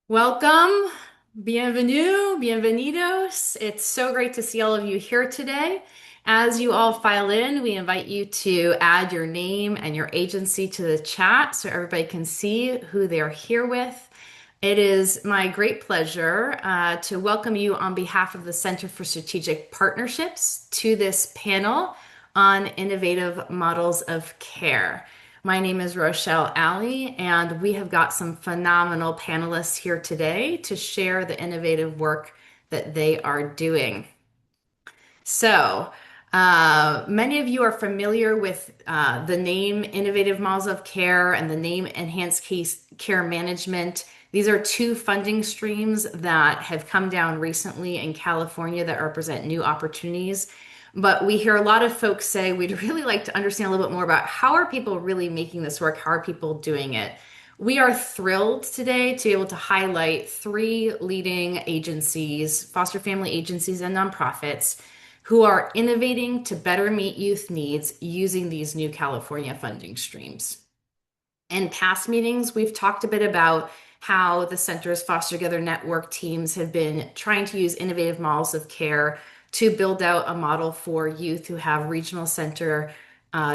Welcome, bienvenue, bienvenidos. It's so great to see all of you here today. As you all file in, we invite you to add your name and your agency to the chat so everybody can see who they're here with. It is my great pleasure to welcome you on behalf of the Center for Strategic Partnerships to this panel on innovative models of care. My name is Rochelle Alley, and we have got some phenomenal panelists here today to share the innovative work that they are doing. So, many of you are familiar with the name Innovative Models of Care and the name Enhanced Case Care Management. These are two funding streams that have come down recently in California that represent new opportunities. But we hear a lot of folks say we'd really like to understand a little bit more about how are people really making this work? How are people doing it? We are thrilled today to be able to highlight three leading agencies, foster family agencies and nonprofits, who are innovating to better meet youth needs using these new California funding streams. In past meetings, we've talked a bit about how the Center's Foster Together Network teams have been trying to use innovative models of care to build out a model for youth who have regional center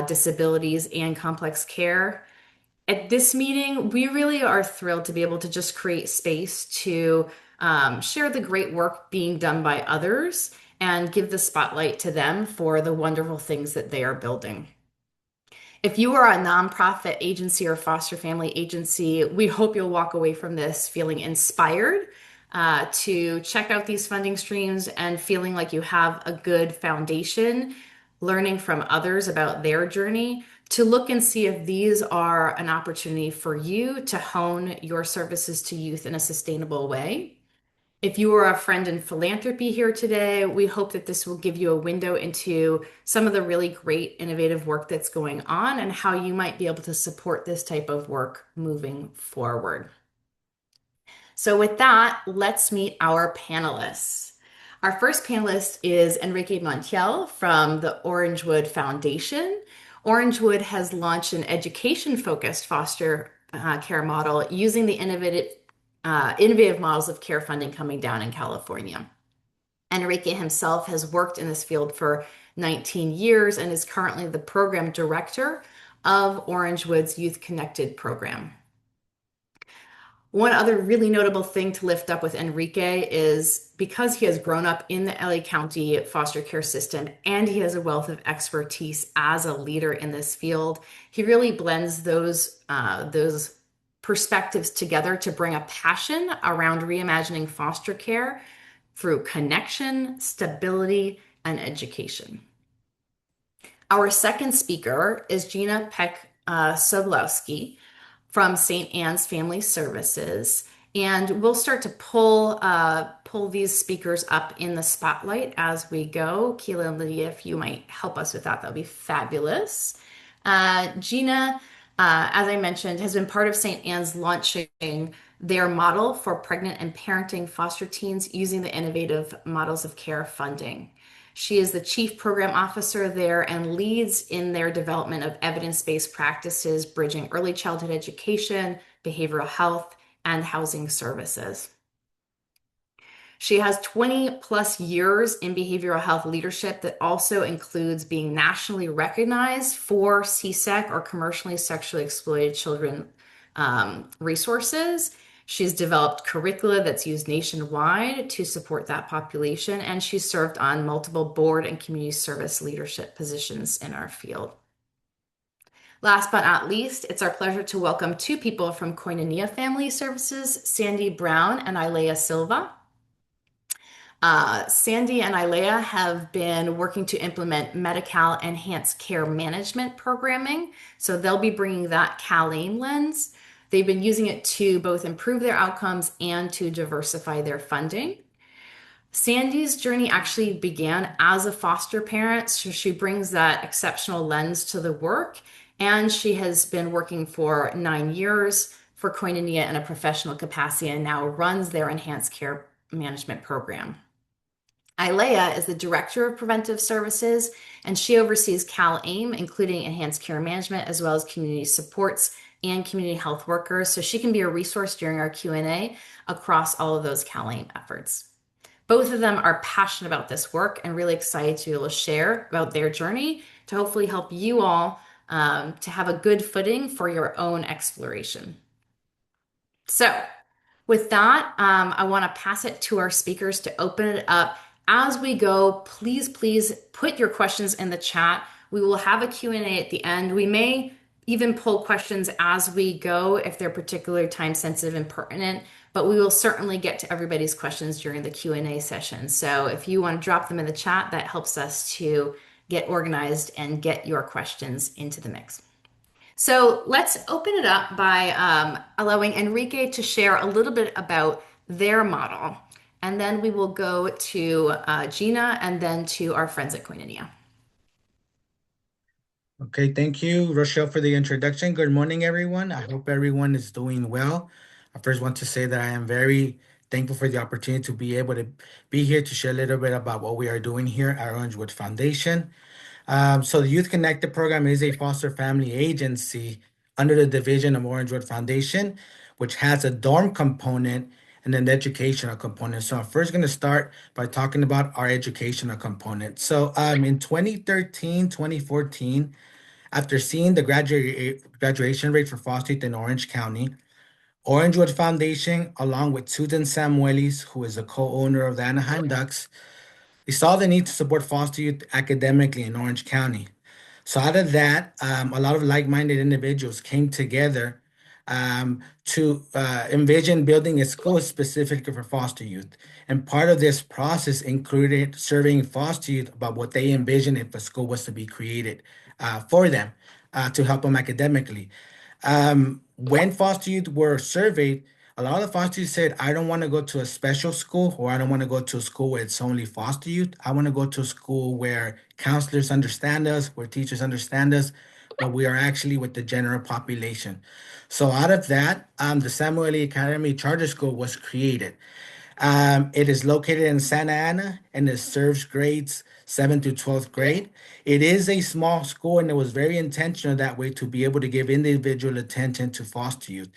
disabilities and complex care. At this meeting, we really are thrilled to be able to just create space to share the great work being done by others and give the spotlight to them for the wonderful things that they are building. If you are a nonprofit agency or foster family agency, we hope you'll walk away from this feeling inspired to check out these funding streams and feeling like you have a good foundation, learning from others about their journey, to look and see if these are an opportunity for you to hone your services to youth in a sustainable way. If you are a friend in philanthropy here today, we hope that this will give you a window into some of the really great innovative work that's going on and how you might be able to support this type of work moving forward. So with that, let's meet our panelists. Our first panelist is Enrique Montiel from the Orangewood Foundation. Orangewood has launched an education-focused foster care model using the innovative models of care funding coming down in California. Enrique himself has worked in this field for 19 years and is currently the program director of Orangewood's Youth Connected program. One other really notable thing to lift up with Enrique is because he has grown up in the LA County foster care system and he has a wealth of expertise as a leader in this field, he really blends those perspectives together to bring a passion around reimagining foster care through connection, stability, and education. Our second speaker is Gina Peck-Sobolewski from St. Anne's Family Services. And we'll start to pull these speakers up in the spotlight as we go. Keela and Lydia, if you might help us with that, that'll be fabulous. Gina, as I mentioned, has been part of St. Anne's launching their model for pregnant and parenting foster teens using the innovative models of care funding. She is the chief program officer there and leads in their development of evidence-based practices, bridging early childhood education, behavioral health, and housing services. She has 20 plus years in behavioral health leadership that also includes being nationally recognized for CSEC or commercially sexually exploited children resources. She's developed curricula that's used nationwide to support that population, and she's served on multiple board and community service leadership positions in our field. Last but not least, it's our pleasure to welcome two people from Koinonia Family Services, Sandy Brown and Ileya Silva. Sandy and Ileya have been working to implement Medi-Cal enhanced care management programming, so they'll be bringing that Cal-AIM lens. They've been using it to both improve their outcomes and to diversify their funding. Sandy's journey actually began as a foster parent, so she brings that exceptional lens to the work, and she has been working for 9 years for Koinonia in a professional capacity and now runs their enhanced care management program. Ileya is the Director of Preventive Services, and she oversees Cal-AIM, including enhanced care management, as well as community supports, and community health workers, so she can be a resource during our Q&A across all of those counseling efforts. Both of them are passionate about this work and really excited to be able to share about their journey to hopefully help you all to have a good footing for your own exploration. So, with that, I want to pass it to our speakers to open it up. As we go, please put your questions in the chat. We will have a Q&A at the end. We may even pull questions as we go if they're particularly time sensitive and pertinent, but we will certainly get to everybody's questions during the Q&A session. So if you want to drop them in the chat, that helps us to get organized and get your questions into the mix. So let's open it up by allowing Enrique to share a little bit about their model. And then we will go to Gina and then to our friends at Koinonia. Okay, thank you, Rochelle, for the introduction. Good morning, everyone. I hope everyone is doing well. I first want to say that I am very thankful for the opportunity to be able to be here to share a little bit about what we are doing here at Orangewood Foundation. So the Youth Connected program is a foster family agency under the division of Orangewood Foundation, which has a dorm component and an educational component. So I'm first going to start by talking about our educational component. So in 2013, 2014, after seeing the graduation rate for foster youth in Orange County, Orangewood Foundation, along with Susan Samuelis, who is a co-owner of the Anaheim Ducks, we saw the need to support foster youth academically in Orange County. So out of that, a lot of like-minded individuals came together to envision building a school specifically for foster youth. And part of this process included surveying foster youth about what they envisioned if a school was to be created for them to help them academically. When foster youth were surveyed, a lot of foster youth said, I don't want to go to a special school, or I don't want to go to a school where it's only foster youth. I want to go to a school where counselors understand us, where teachers understand us, but we are actually with the general population. So out of that, the Samuel Lee Academy Charter School was created. It is located in Santa Ana and it serves grades 7th to 12th grade. It is a small school and it was very intentional that way to be able to give individual attention to foster youth.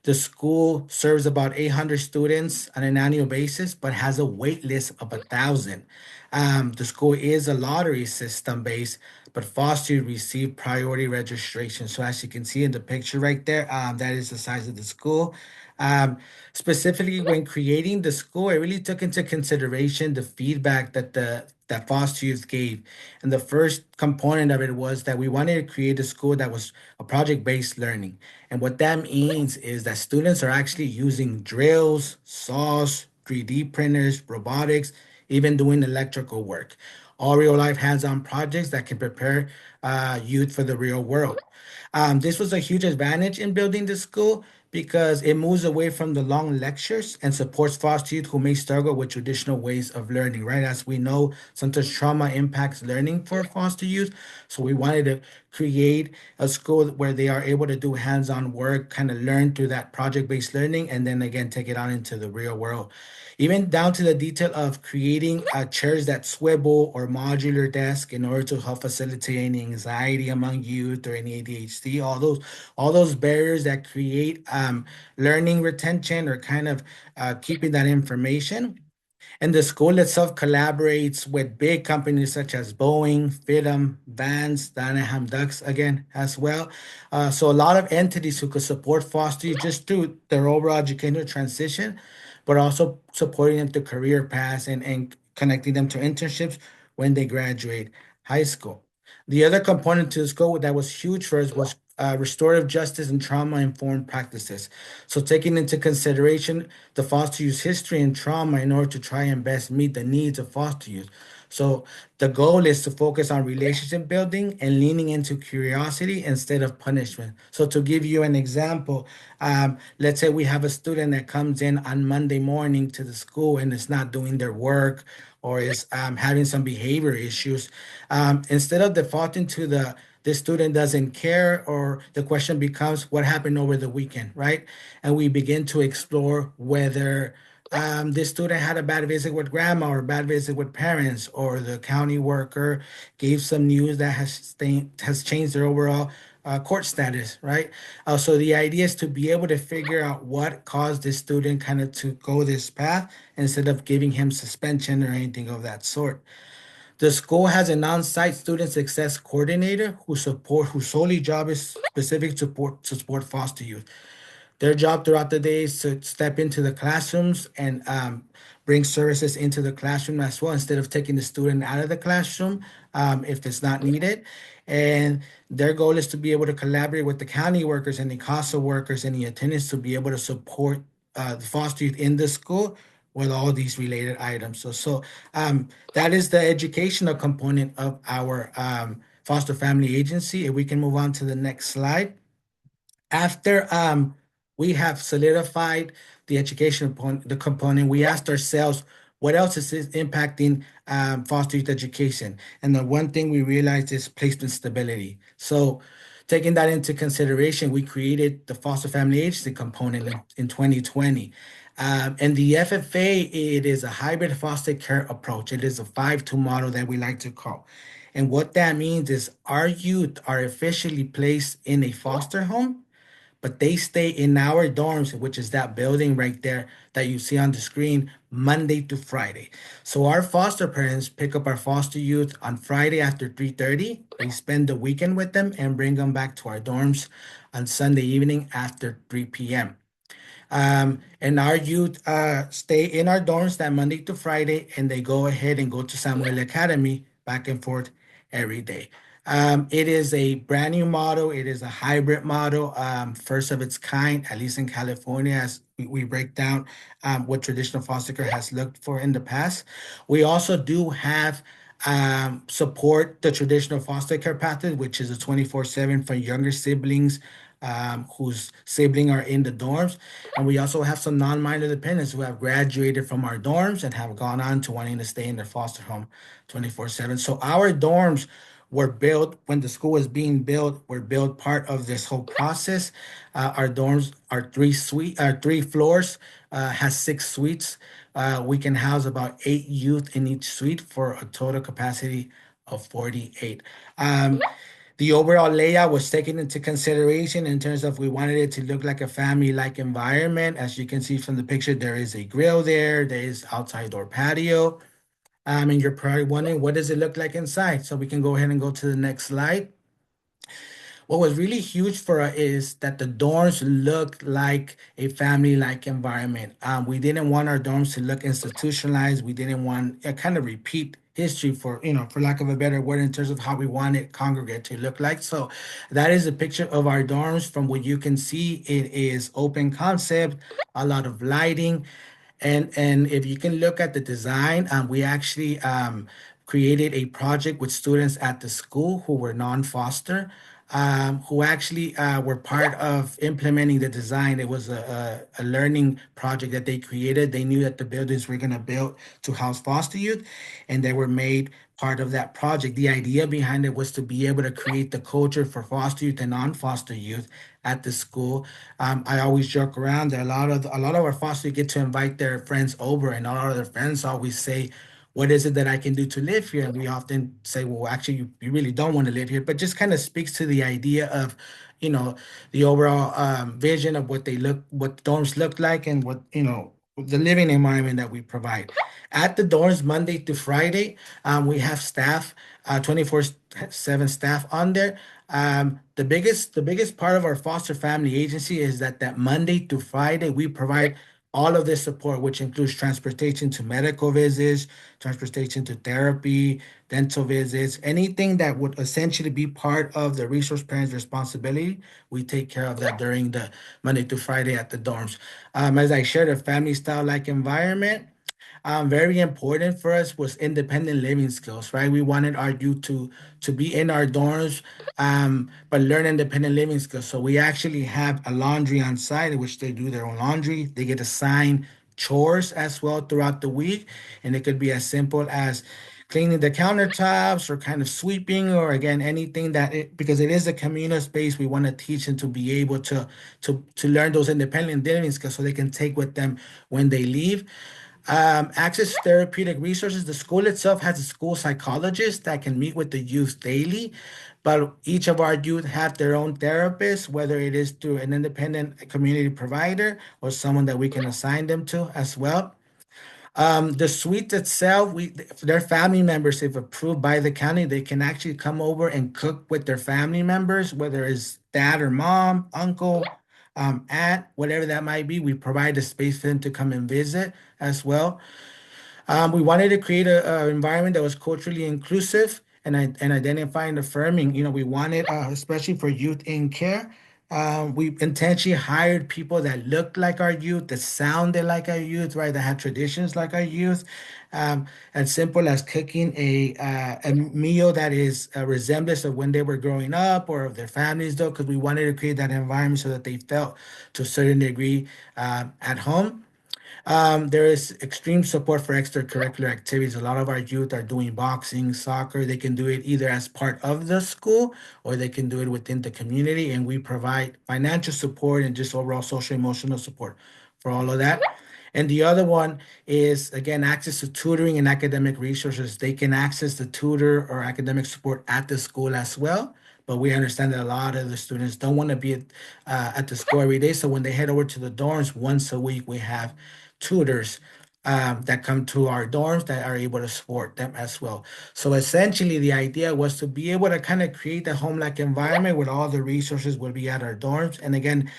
The school serves about 800 students on an annual basis, but has a wait list of 1,000. The school is a lottery system based, but foster youth receive priority registration. So as you can see in the picture right there, that is the size of the school. Um, Specifically, when creating the school, I really took into consideration the feedback that foster youth gave. And the first component of it was that we wanted to create a school that was a project-based learning. And what that means is that students are actually using drills, saws, 3D printers, robotics, even doing electrical work. All real life hands-on projects that can prepare youth for the real world. This was a huge advantage in building the school because it moves away from the long lectures and supports foster youth who may struggle with traditional ways of learning, right? As we know, sometimes trauma impacts learning for foster youth. So we wanted to create a school where they are able to do hands-on work, kind of learn through that project-based learning, and then again, take it out into the real world. Even down to the detail of creating chairs that swivel or modular desk in order to help facilitate any anxiety among youth or any ADHD, all those barriers that create learning retention or kind of keeping that information. And the school itself collaborates with big companies such as Boeing, FITM, Vans, the Anaheim Ducks, again, as well. So a lot of entities who could support foster youth just through their overall educational transition, but also supporting them to career paths and connecting them to internships when they graduate high school. The other component to the school that was huge for us was restorative justice and trauma-informed practices. So taking into consideration the foster youth history and trauma in order to try and best meet the needs of foster youth. So the goal is to focus on relationship building and leaning into curiosity instead of punishment. So to give you an example, let's say we have a student that comes in on Monday morning to the school and is not doing their work or is having some behavior issues. Instead of defaulting to the this student doesn't care, or the question becomes what happened over the weekend, right? And we begin to explore whether this student had a bad visit with grandma or a bad visit with parents, or the county worker gave some news that has changed their overall court status, right? So the idea is to be able to figure out what caused this student kind of to go this path instead of giving him suspension or anything of that sort. The school has an on-site student success coordinator whose solely job is specific to support foster youth. Their job throughout the day is to step into the classrooms and bring services into the classroom as well, instead of taking the student out of the classroom if it's not needed. And their goal is to be able to collaborate with the county workers and the CASA workers and the attendants to be able to support the foster youth in the school with all these related items. That is the educational component of our foster family agency. If we can move on to the next slide. After we have solidified the the component, we asked ourselves what else is impacting foster youth education. And the one thing we realized is placement stability. So taking that into consideration, we created the foster family agency component in 2020. And the FFA, it is a hybrid foster care approach. It is a 5-2 model that we like to call. And what that means is our youth are officially placed in a foster home, but they stay in our dorms, which is that building right there that you see on the screen, Monday to Friday. So our foster parents pick up our foster youth on Friday after 3:30. They spend the weekend with them and bring them back to our dorms on Sunday evening after 3 p.m. And our youth stay in our dorms that Monday to Friday, and they go ahead and go to Samuel Academy back and forth every day. It is a brand new model. It is a hybrid model, first of its kind, at least in California, as we break down what traditional foster care has looked for in the past. We also do have support the traditional foster care pathway, which is a 24/7 for younger siblings whose sibling are in the dorms. And we also have some non-minor dependents who have graduated from our dorms and have gone on to wanting to stay in their foster home 24/7. So our dorms were built when the school was being built, were built part of this whole process. Our dorms are three floors, has 6 suites. We can house about 8 youth in each suite for a total capacity of 48. The overall layout was taken into consideration in terms of we wanted it to look like a family-like environment. As you can see from the picture, there is a grill there, there is outside door patio. And you're probably wondering, what does it look like inside? So we can go ahead and go to the next slide. What was really huge for us is that the dorms look like a family-like environment. We didn't want our dorms to look institutionalized. We didn't want a kind of repeat history for lack of a better word, in terms of how we wanted congregate to look like. So that is a picture of our dorms. From what you can see, it is open concept, a lot of lighting. And if you can look at the design, we actually created a project with students at the school who were non-foster, who actually were part of implementing the design. It was a learning project that they created. They knew that the buildings were going to build to house foster youth, and they were made part of that project. The idea behind it was to be able to create the culture for foster youth and non-foster youth at the school. I always joke around that a lot of our foster youth get to invite their friends over, and a lot of their friends always say, "What is it that I can do to live here?" And we often say, "Well, actually, you really don't want to live here," but just kind of speaks to the idea of, you know, the overall vision of what dorms look like, and the living environment that we provide. At the dorms, Monday to Friday, we have staff, 24/7 staff on there. The biggest part of our foster family agency is that Monday to Friday, we provide all of this support, which includes transportation to medical visits, transportation to therapy, dental visits, anything that would essentially be part of the resource parent's responsibility. We take care of that during the Monday to Friday at the dorms. As I shared, a family style like environment. Very important for us was independent living skills, right? We wanted our youth to be in our dorms, but learn independent living skills. So we actually have a laundry on site in which they do their own laundry. They get assigned chores as well throughout the week, and it could be as simple as cleaning the countertops or kind of sweeping, or again anything because it is a communal space. We want to teach them to be able to learn those independent living skills so they can take with them when they leave. Access to therapeutic resources. The school itself has a school psychologist that can meet with the youth daily, but each of our youth have their own therapist, whether it is through an independent community provider or someone that we can assign them to as well. The suite itself, if their family members, if approved by the county, they can actually come over and cook with their family members, whether it's dad or mom, uncle, aunt, whatever that might be. We provide a space for them to come and visit as well. We wanted to create a environment that was culturally inclusive and identify and affirming. We wanted, especially for youth in care, we intentionally hired people that looked like our youth, that sounded like our youth, right? That had traditions like our youth. As simple as cooking a meal that is a resemblance of when they were growing up or of their families, though, because we wanted to create that environment so that they felt to a certain degree at home. There is extreme support for extracurricular activities. A lot of our youth are doing boxing, soccer. They can do it either as part of the school or they can do it within the community. And we provide financial support and just overall social emotional support for all of that. And the other one is, again, access to tutoring and academic resources. They can access the tutor or academic support at the school as well. But we understand that a lot of the students don't want to be at the school every day. So when they head over to the dorms once a week, we have tutors that come to our dorms that are able to support them as well. So essentially, the idea was to be able to kind of create a home-like environment where all the resources will be at our dorms. And again,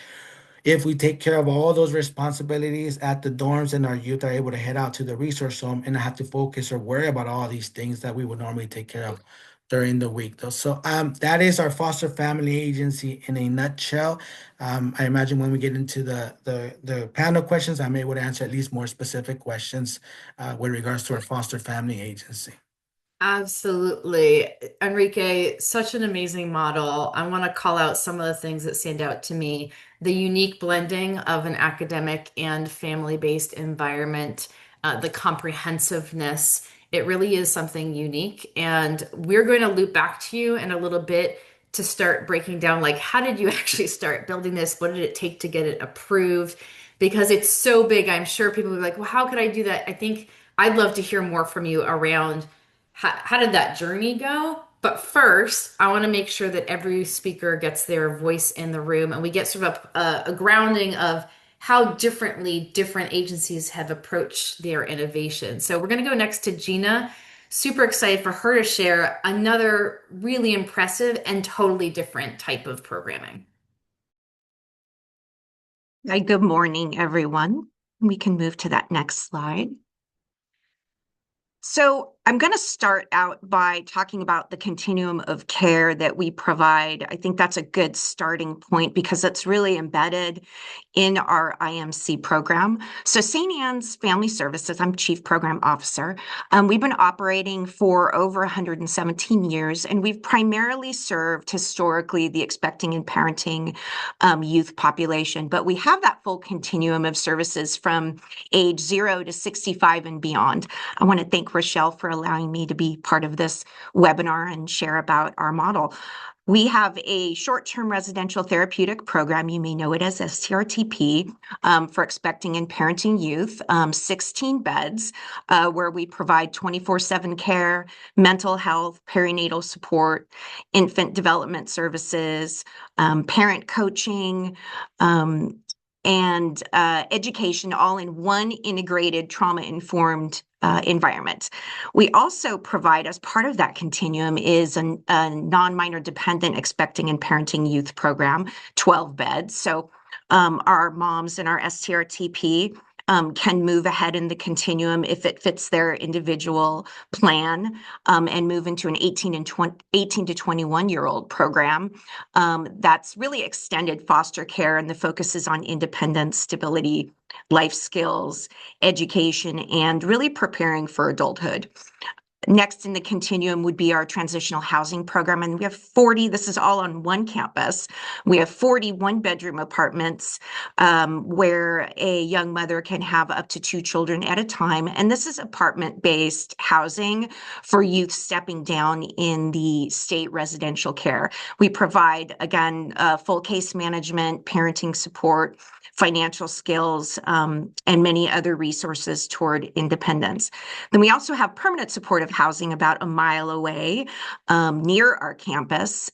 if we take care of all those responsibilities at the dorms and our youth are able to head out to the resource home and not have to focus or worry about all these things that we would normally take care of during the week though. So that is our foster family agency in a nutshell. I imagine when we get into the panel questions, I'm able to answer at least more specific questions with regards to our foster family agency. Absolutely. Enrique, such an amazing model. I want to call out some of the things that stand out to me. The unique blending of an academic and family-based environment, the comprehensiveness. It really is something unique. And we're going to loop back to you in a little bit to start breaking down, like, how did you actually start building this? What did it take to get it approved? Because it's so big. I'm sure people will be like, well, how could I do that? I think I'd love to hear more from you around how did that journey go? But first, I want to make sure that every speaker gets their voice in the room and we get sort of a grounding of how differently different agencies have approached their innovation. So we're going to go next to Gina. Super excited for her to share another really impressive and totally different type of programming. Hi, good morning, everyone. We can move to that next slide. So I'm going to start out by talking about the continuum of care that we provide. I think that's a good starting point because it's really embedded in our IMC program. So St. Anne's Family Services, I'm Chief Program Officer. We've been operating for over 117 years, and we've primarily served historically the expecting and parenting youth population. But we have that full continuum of services from age 0 to 65 and beyond. I want to thank Rochelle for allowing me to be part of this webinar and share about our model. We have a short-term residential therapeutic program, you may know it as STRTP, for expecting and parenting youth, 16 beds, where we provide 24/7 care, mental health, perinatal support, infant development services, parent coaching, and education, all in one integrated trauma-informed environment. We also provide, as part of that continuum, is a non-minor dependent expecting and parenting youth program, 12 beds. So our moms in our STRTP can move ahead in the continuum if it fits their individual plan, and move into an 18 to 21-year-old program that's really extended foster care, and the focus is on independence, stability, life skills, education, and really preparing for adulthood. Next in the continuum would be our transitional housing program. And we have 40, this is all on one campus. We have 40 one-bedroom apartments where a young mother can have up to 2 children at a time. And this is apartment-based housing for youth stepping down in the state residential care. We provide, again, full case management, parenting support, financial skills, and many other resources toward independence. Then we also have permanent supportive housing about a mile away near our campus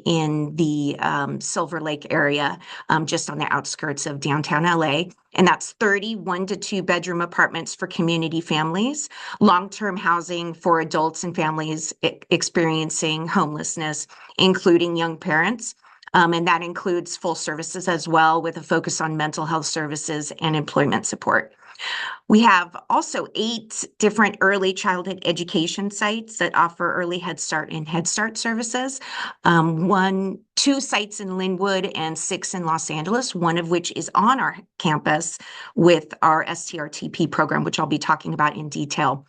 in the Silver Lake area, just on the outskirts of downtown LA. And that's 30 1 to 2 bedroom apartments for community families, long-term housing for adults and families experiencing homelessness, including young parents. And that includes full services as well, with a focus on mental health services and employment support. We have also 8 different early childhood education sites that offer early Head Start and Head Start services. 2 sites in Linwood and 6 in Los Angeles, one of which is on our campus with our STRTP program, which I'll be talking about in detail.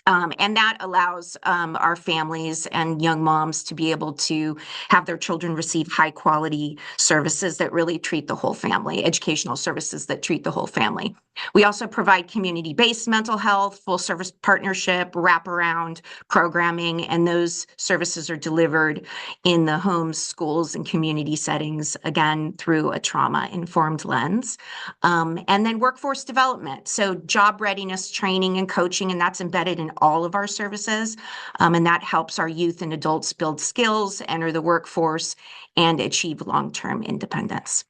And that allows our families and young moms to be able to have their children receive high quality services that really treat the whole family, educational services that treat the whole family. We also provide community-based mental health, full service partnership, wraparound programming, and those services are delivered in the homes, schools, and community settings, again, through a trauma-informed lens. And then workforce development, so job readiness training and coaching, and that's embedded in all of our services, and that helps our youth and adults build skills, enter the workforce, and achieve long-term independence.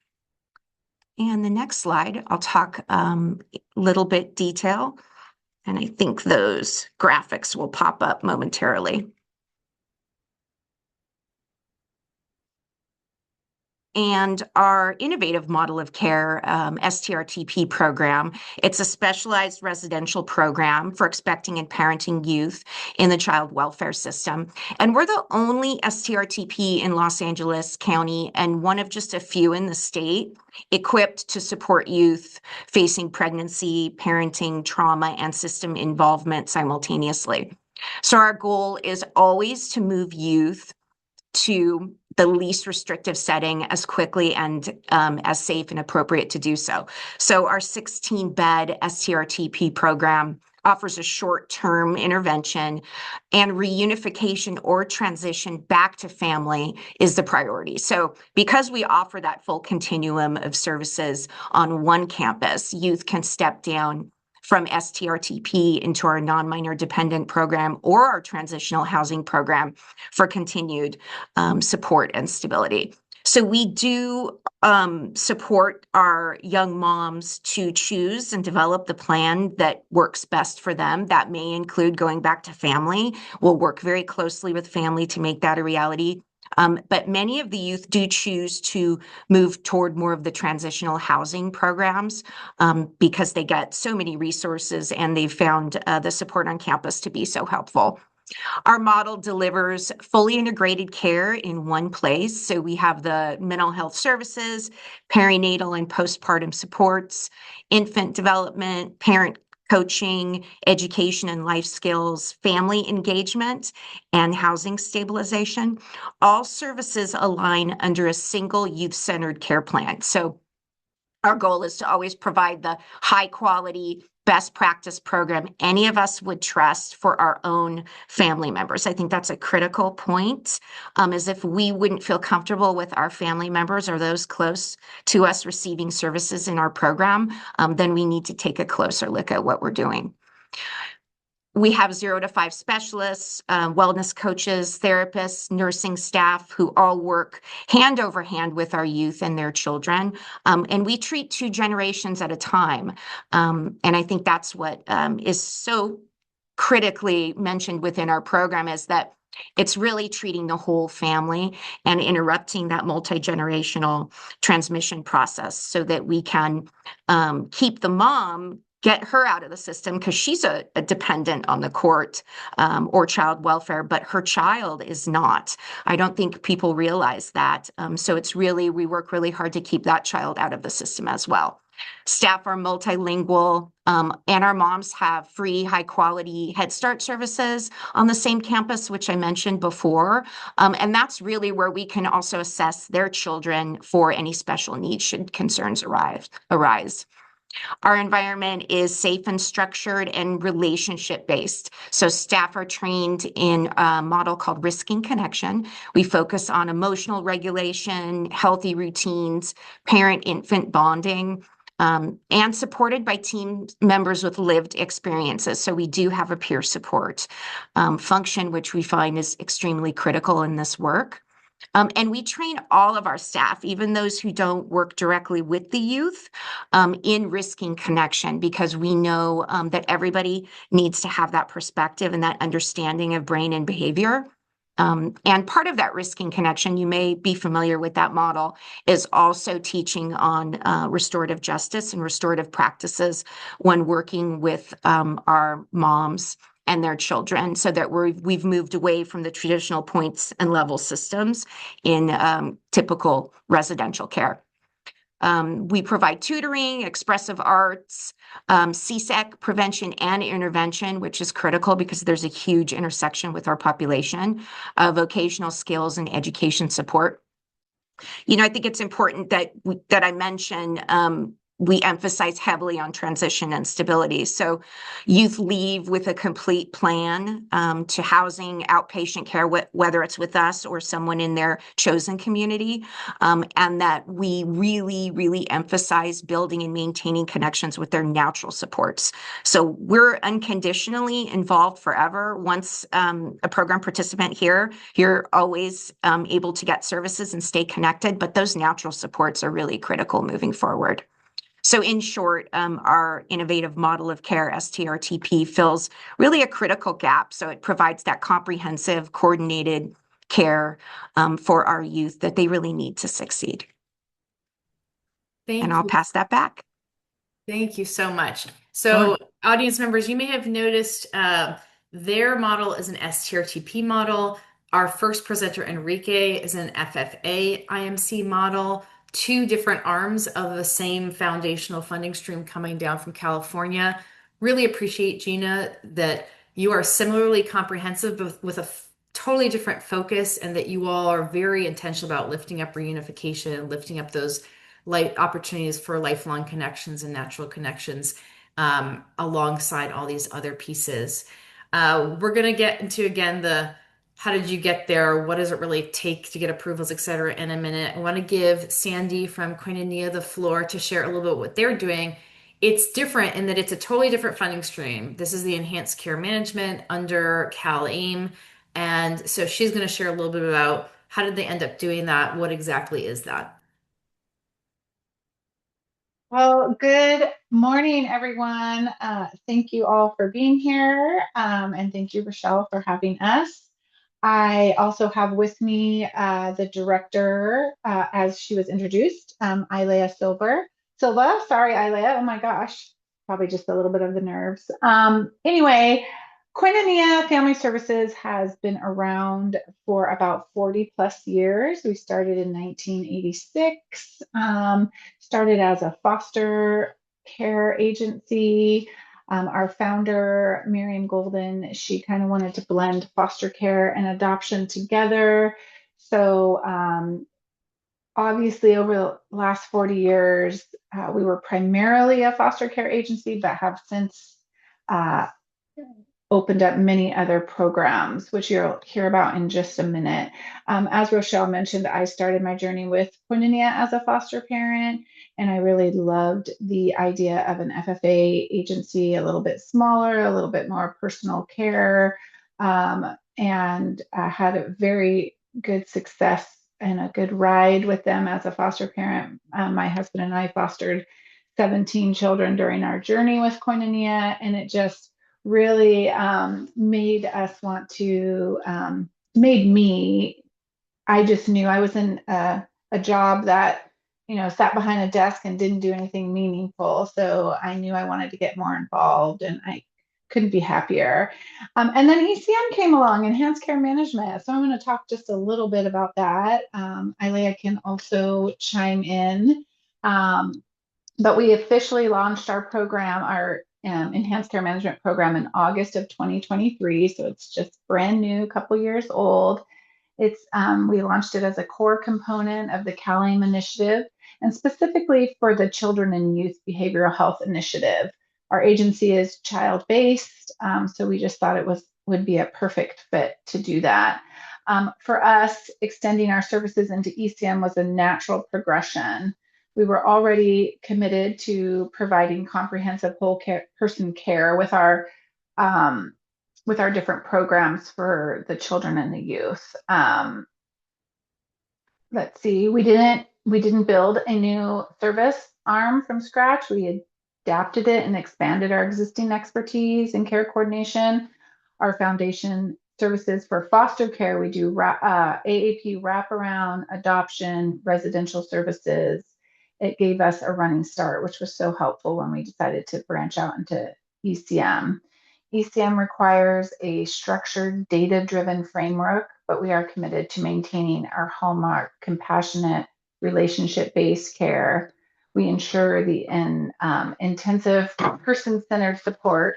And the next slide, I'll talk a little bit detail, and I think those graphics will pop up momentarily. And our innovative model of care, STRTP program, it's a specialized residential program for expecting and parenting youth in the child welfare system. And we're the only STRTP in Los Angeles County and one of just a few in the state equipped to support youth facing pregnancy, parenting, trauma, and system involvement simultaneously. So our goal is always to move youth to the least restrictive setting as quickly and as safe and appropriate to do so. So our 16-bed STRTP program offers a short-term intervention, and reunification or transition back to family is the priority. So because we offer that full continuum of services on one campus, youth can step down from STRTP into our non-minor dependent program or our transitional housing program for continued support and stability. So we do support our young moms to choose and develop the plan that works best for them. That may include going back to family. We'll work very closely with family to make that a reality. But many of the youth do choose to move toward more of the transitional housing programs because they get so many resources and they've found the support on campus to be so helpful. Our model delivers fully integrated care in one place. So we have the mental health services, perinatal and postpartum supports, infant development, parent coaching, education and life skills, family engagement, and housing stabilization. All services align under a single youth-centered care plan. So our goal is to always provide the high quality, best practice program any of us would trust for our own family members. I think that's a critical point, as if we wouldn't feel comfortable with our family members or those close to us receiving services in our program, then we need to take a closer look at what we're doing. We have 0 to 5 specialists, wellness coaches, therapists, nursing staff who all work hand over hand with our youth and their children. And we treat 2 generations at a time. And I think that's what is so critically mentioned within our program, is that it's really treating the whole family and interrupting that multi-generational transmission process so that we can keep the mom, get her out of the system because she's a dependent on the court or child welfare, but her child is not. I don't think people realize that. So it's really, we work really hard to keep that child out of the system as well. Staff are multilingual, and our moms have free, high-quality Head Start services on the same campus, which I mentioned before. And that's really where we can also assess their children for any special needs should concerns arise. Our environment is safe and structured and relationship based. So staff are trained in a model called risking connection. We focus on emotional regulation, healthy routines, parent-infant bonding, and supported by team members with lived experiences. So we do have a peer support function, which we find is extremely critical in this work. And we train all of our staff, even those who don't work directly with the youth, in risking connection, because we know that everybody needs to have that perspective and that understanding of brain and behavior. And part of that risking connection, you may be familiar with that model, is also teaching on restorative justice and restorative practices when working with our moms and their children, so that we've moved away from the traditional points and level systems in typical residential care. We provide tutoring, expressive arts, CSEC prevention and intervention, which is critical because there's a huge intersection with our population, vocational skills and education support. I think it's important that I mention we emphasize heavily on transition and stability. So youth leave with a complete plan to housing, outpatient care, whether it's with us or someone in their chosen community, and that we really, really emphasize building and maintaining connections with their natural supports. So we're unconditionally involved forever. Once a program participant here, you're always able to get services and stay connected, but those natural supports are really critical moving forward. So in short, our innovative model of care, STRTP, fills really a critical gap. So it provides that comprehensive, coordinated care for our youth that they really need to succeed. And Thank I'll you. pass that back. Thank you so much. Oh, So, audience members, you may have noticed their model is an STRTP model. Our first presenter, Enrique, is an FFA IMC model, two different arms of the same foundational funding stream coming down from California. Really appreciate, Gina, that you are similarly comprehensive, but with a totally different focus, and that you all are very intentional about lifting up reunification, lifting up those light opportunities for lifelong connections and natural connections alongside all these other pieces. We're going to get into again the how did you get there? What does it really take to get approvals, et cetera, in a minute. I want to give Sandy from Koinonia the floor to share a little bit what they're doing. It's different in that it's a totally different funding stream. This is the enhanced care management under CalAIM. And so she's going to share a little bit about how did they end up doing that? What exactly is that? Well, good morning, everyone. Thank you all for being here, and thank you, Rochelle, for having us. I also have with me the director, as she was introduced, Ileya Silva. Sorry, Ileya. Oh my gosh, probably just a little bit of the nerves. Anyway, Koinonia Family Services has been around for about 40 plus years. We started in 1986. Started as a foster care agency. Our founder, Miriam Golden, she kind of wanted to blend foster care and adoption together. So obviously, over the last 40 years, we were primarily a foster care agency, but have since uh, opened up many other programs, which you'll hear about in just a minute. As Rochelle mentioned, I started my journey with Koinonia as a foster parent, and I really loved the idea of an FFA agency, a little bit smaller, a little bit more personal care, and I had a very good success and a good ride with them as a foster parent. My husband and I fostered 17 children during our journey with Koinonia, and it just really made us want to, made me, I just knew I was in a job that, sat behind a desk and didn't do anything meaningful. So I knew I wanted to get more involved, and I couldn't be happier. And then ECM came along, Enhanced Care Management. So I'm going to talk just a little bit about that. Ileya can also chime in. But we officially launched our program, our enhanced care management program in August of 2023. So it's just brand new, couple years old. It's we launched it as a core component of the CalAIM initiative, and specifically for the Children and Youth Behavioral Health Initiative. Our agency is child-based, so we just thought it would be a perfect fit to do that. For us, extending our services into ECM was a natural progression. We were already committed to providing comprehensive whole care, person care with our different programs for the children and the youth. Let's see, we didn't build a new service arm from scratch. We adapted it and expanded our existing expertise in care coordination. Our foundation services for foster care, we do AAP wraparound, adoption, residential services. It gave us a running start, which was so helpful when we decided to branch out into ECM. ECM requires a structured, data-driven framework, but we are committed to maintaining our hallmark, compassionate, relationship-based care. We ensure the intensive, person-centered support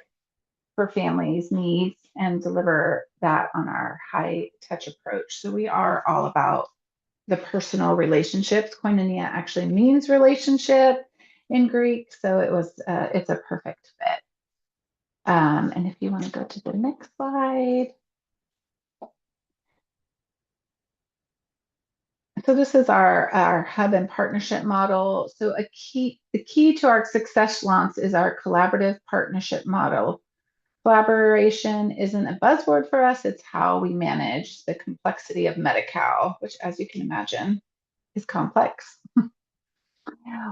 for families' needs and deliver that on our high-touch approach. So we are all about the personal relationships. Koinonia actually means relationship in Greek, so it's a perfect fit. And if you want to go to the next slide. So this is our hub and partnership model. So the key to our success launch is our collaborative partnership model. Collaboration isn't a buzzword for us, it's how we manage the complexity of Medi-Cal, which, as you can imagine, is complex.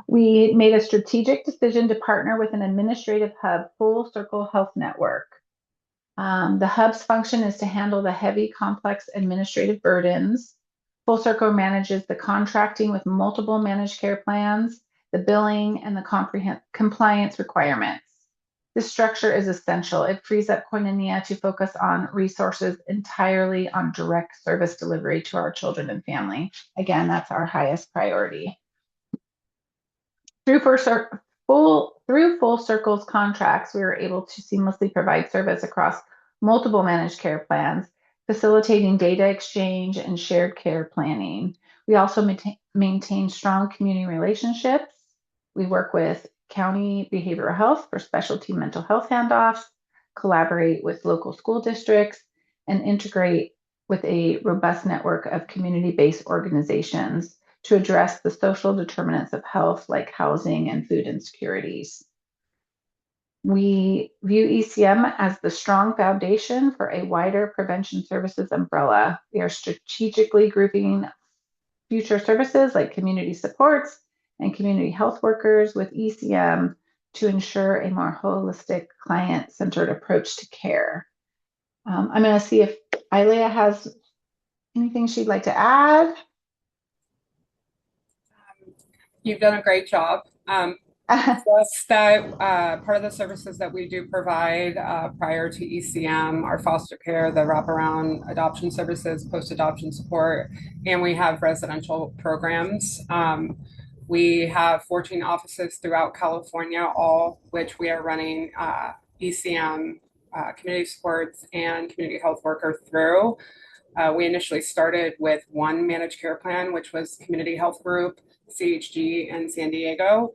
We made a strategic decision to partner with an administrative hub, Full Circle Health Network. The hub's function is to handle the heavy, complex administrative burdens. Full Circle manages the contracting with multiple managed care plans, the billing, and the compliance requirements. This structure is essential. It frees up Koinonia to focus on resources entirely on direct service delivery to our children and family. Again, that's our highest priority. Through Full Circle's contracts, we were able to seamlessly provide service across multiple managed care plans, facilitating data exchange and shared care planning. We also maintain strong community relationships. We work with county behavioral health for specialty mental health handoffs, collaborate with local school districts, and integrate with a robust network of community-based organizations to address the social determinants of health like housing and food insecurities. We view ECM as the strong foundation for a wider prevention services umbrella. We are strategically grouping future services like community supports and community health workers with ECM to ensure a more holistic, client-centered approach to care. I'm going to see if Ileya has anything she'd like to add. You've done a great job. Just that part of the services that we do provide prior to ECM are foster care, the wraparound adoption services, post-adoption support, and we have residential programs. We have 14 offices throughout California, all which we are running ECM, community supports, and community health worker through. We initially started with one managed care plan, which was Community Health Group, CHG, in San Diego.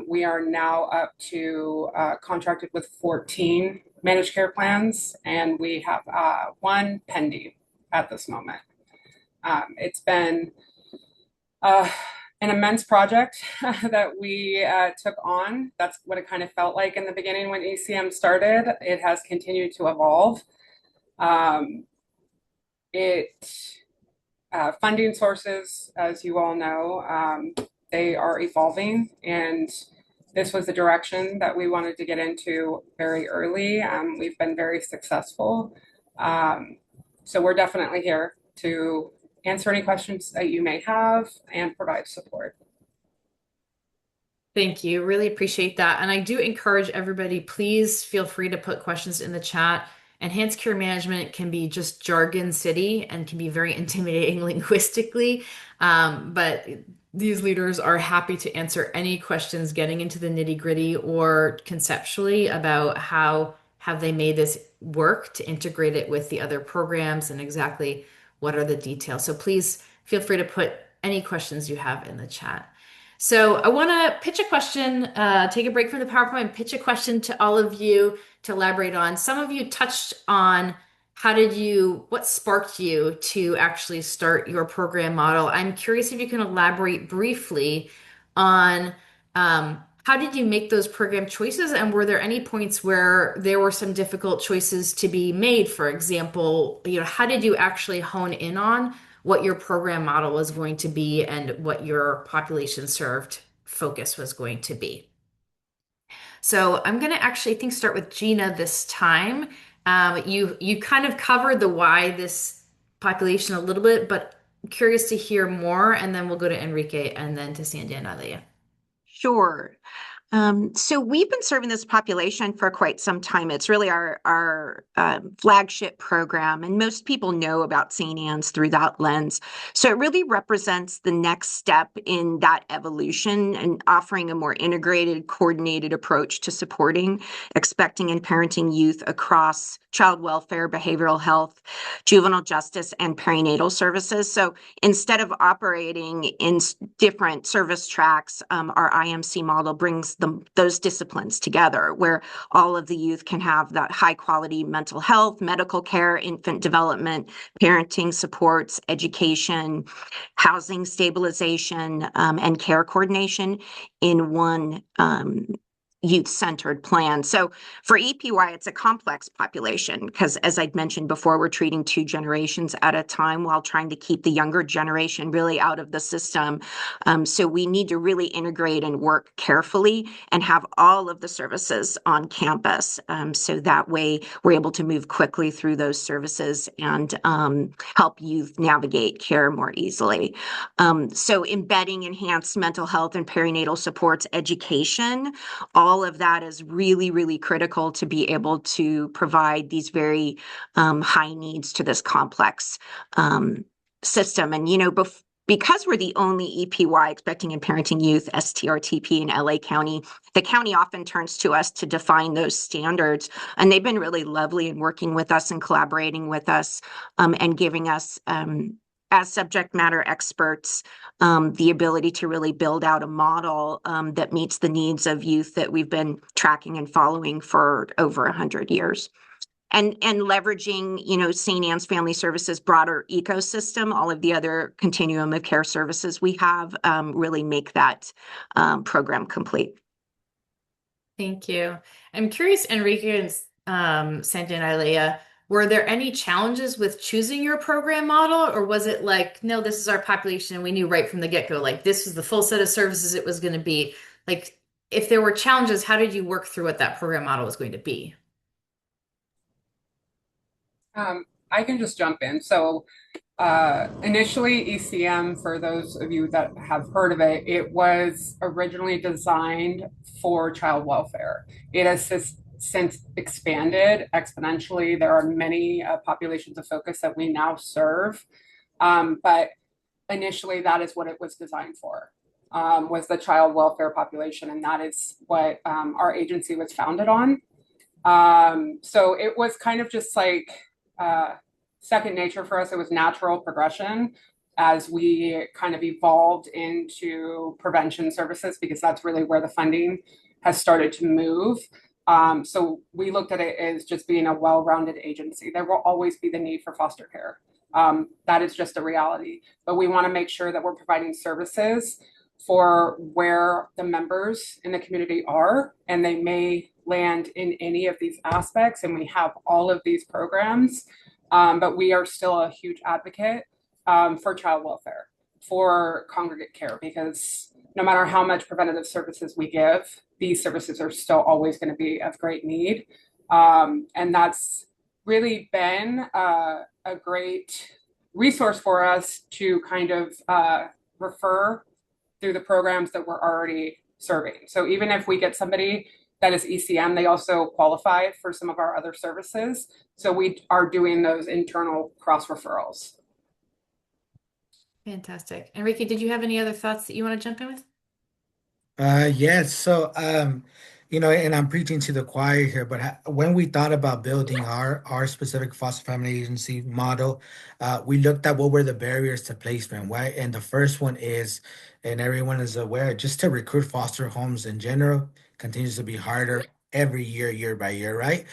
We are now up to contracted with 14 managed care plans, and we have one pending at this moment. It's been an immense project that we took on. That's what it kind of felt like in the beginning when ECM started. It has continued to evolve. Funding sources, as you all know, they are evolving, and this was the direction that we wanted to get into very early. We've been very successful. So we're definitely here to answer any questions that you may have and provide support. Thank you. Really appreciate that. And I do encourage everybody, please feel free to put questions in the chat. Enhanced care management can be just jargon city and can be very intimidating linguistically. But these leaders are happy to answer any questions getting into the nitty-gritty or conceptually about how have they made this work to integrate it with the other programs and exactly what are the details. So please feel free to put any questions you have in the chat. So I want to pitch a question, take a break from the PowerPoint, pitch a question to all of you to elaborate on. Some of you touched on what sparked you to actually start your program model? I'm curious if you can elaborate briefly on how did you make those program choices, and were there any points where there were some difficult choices to be made? For example, how did you actually hone in on what your program model was going to be and what your population served focus was going to be? So I'm going to actually, I think, start with Gina this time. You kind of covered the why this population a little bit, but I'm curious to hear more, and then we'll go to Enrique and then to Sandy and Ileya. Sure. So we've been serving this population for quite some time. It's really our flagship program, and most people know about St. Anne's through that lens. So it really represents the next step in that evolution and offering a more integrated, coordinated approach to supporting, expecting, and parenting youth across child welfare, behavioral health, juvenile justice, and perinatal services. So instead of operating in different service tracks, our IMC model brings those disciplines together, where all of the youth can have that high quality mental health, medical care, infant development, parenting supports, education, housing stabilization, and care coordination in one youth-centered plan. So for EPY, it's a complex population because, as I'd mentioned before, we're treating 2 generations at a time while trying to keep the younger generation really out of the system. So we need to really integrate and work carefully and have all of the services on campus. So that way we're able to move quickly through those services and help youth navigate care more easily. So embedding enhanced mental health and perinatal supports, education, all of that is really, really critical to be able to provide these very high needs to this complex system. And, because we're the only EPY, expecting and parenting youth, STRTP in LA County, the county often turns to us to define those standards. And they've been really lovely in working with us and collaborating with us and giving us as subject matter experts, the ability to really build out a model that meets the needs of youth that we've been tracking and following for over 100 years. And leveraging, St. Anne's Family Services broader ecosystem, all of the other continuum of care services we have really make that program complete. Thank you. I'm curious, Enrique and Sandy and Ileya, were there any challenges with choosing your program model, or was it like, no, this is our population and we knew right from the get-go, like this is the full set of services it was going to be? Like, if there were challenges, how did you work through what that program model was going to be? I can just jump in. So initially, ECM, for those of you that have heard of it, it was originally designed for child welfare. It has since expanded exponentially. There are many populations of focus that we now serve, but initially that is what it was designed for, was the child welfare population, and that is what our agency was founded on. So it was kind of just like second nature for us. It was natural progression as we kind of evolved into prevention services, because that's really where the funding has started to move. So we looked at it as just being a well-rounded agency. There will always be the need for foster care. That is just a reality. But we want to make sure that we're providing services for where the members in the community are, and they may land in any of these aspects, and we have all of these programs, but we are still a huge advocate for child welfare, for congregate care, because no matter how much preventative services we give, these services are still always going to be of great need. And that's really been a great resource for us to kind of refer through the programs that we're already serving. So even if we get somebody that is ECM, they also qualify for some of our other services. So we are doing those internal cross referrals. Fantastic. Enrique, did you have any other thoughts that you want to jump in with? Yes. So, and I'm preaching to the choir here, but when we thought about building our specific foster family agency model, we looked at what were the barriers to placement, right? And the first one is, and everyone is aware, just to recruit foster homes in general continues to be harder every year, year by year, right?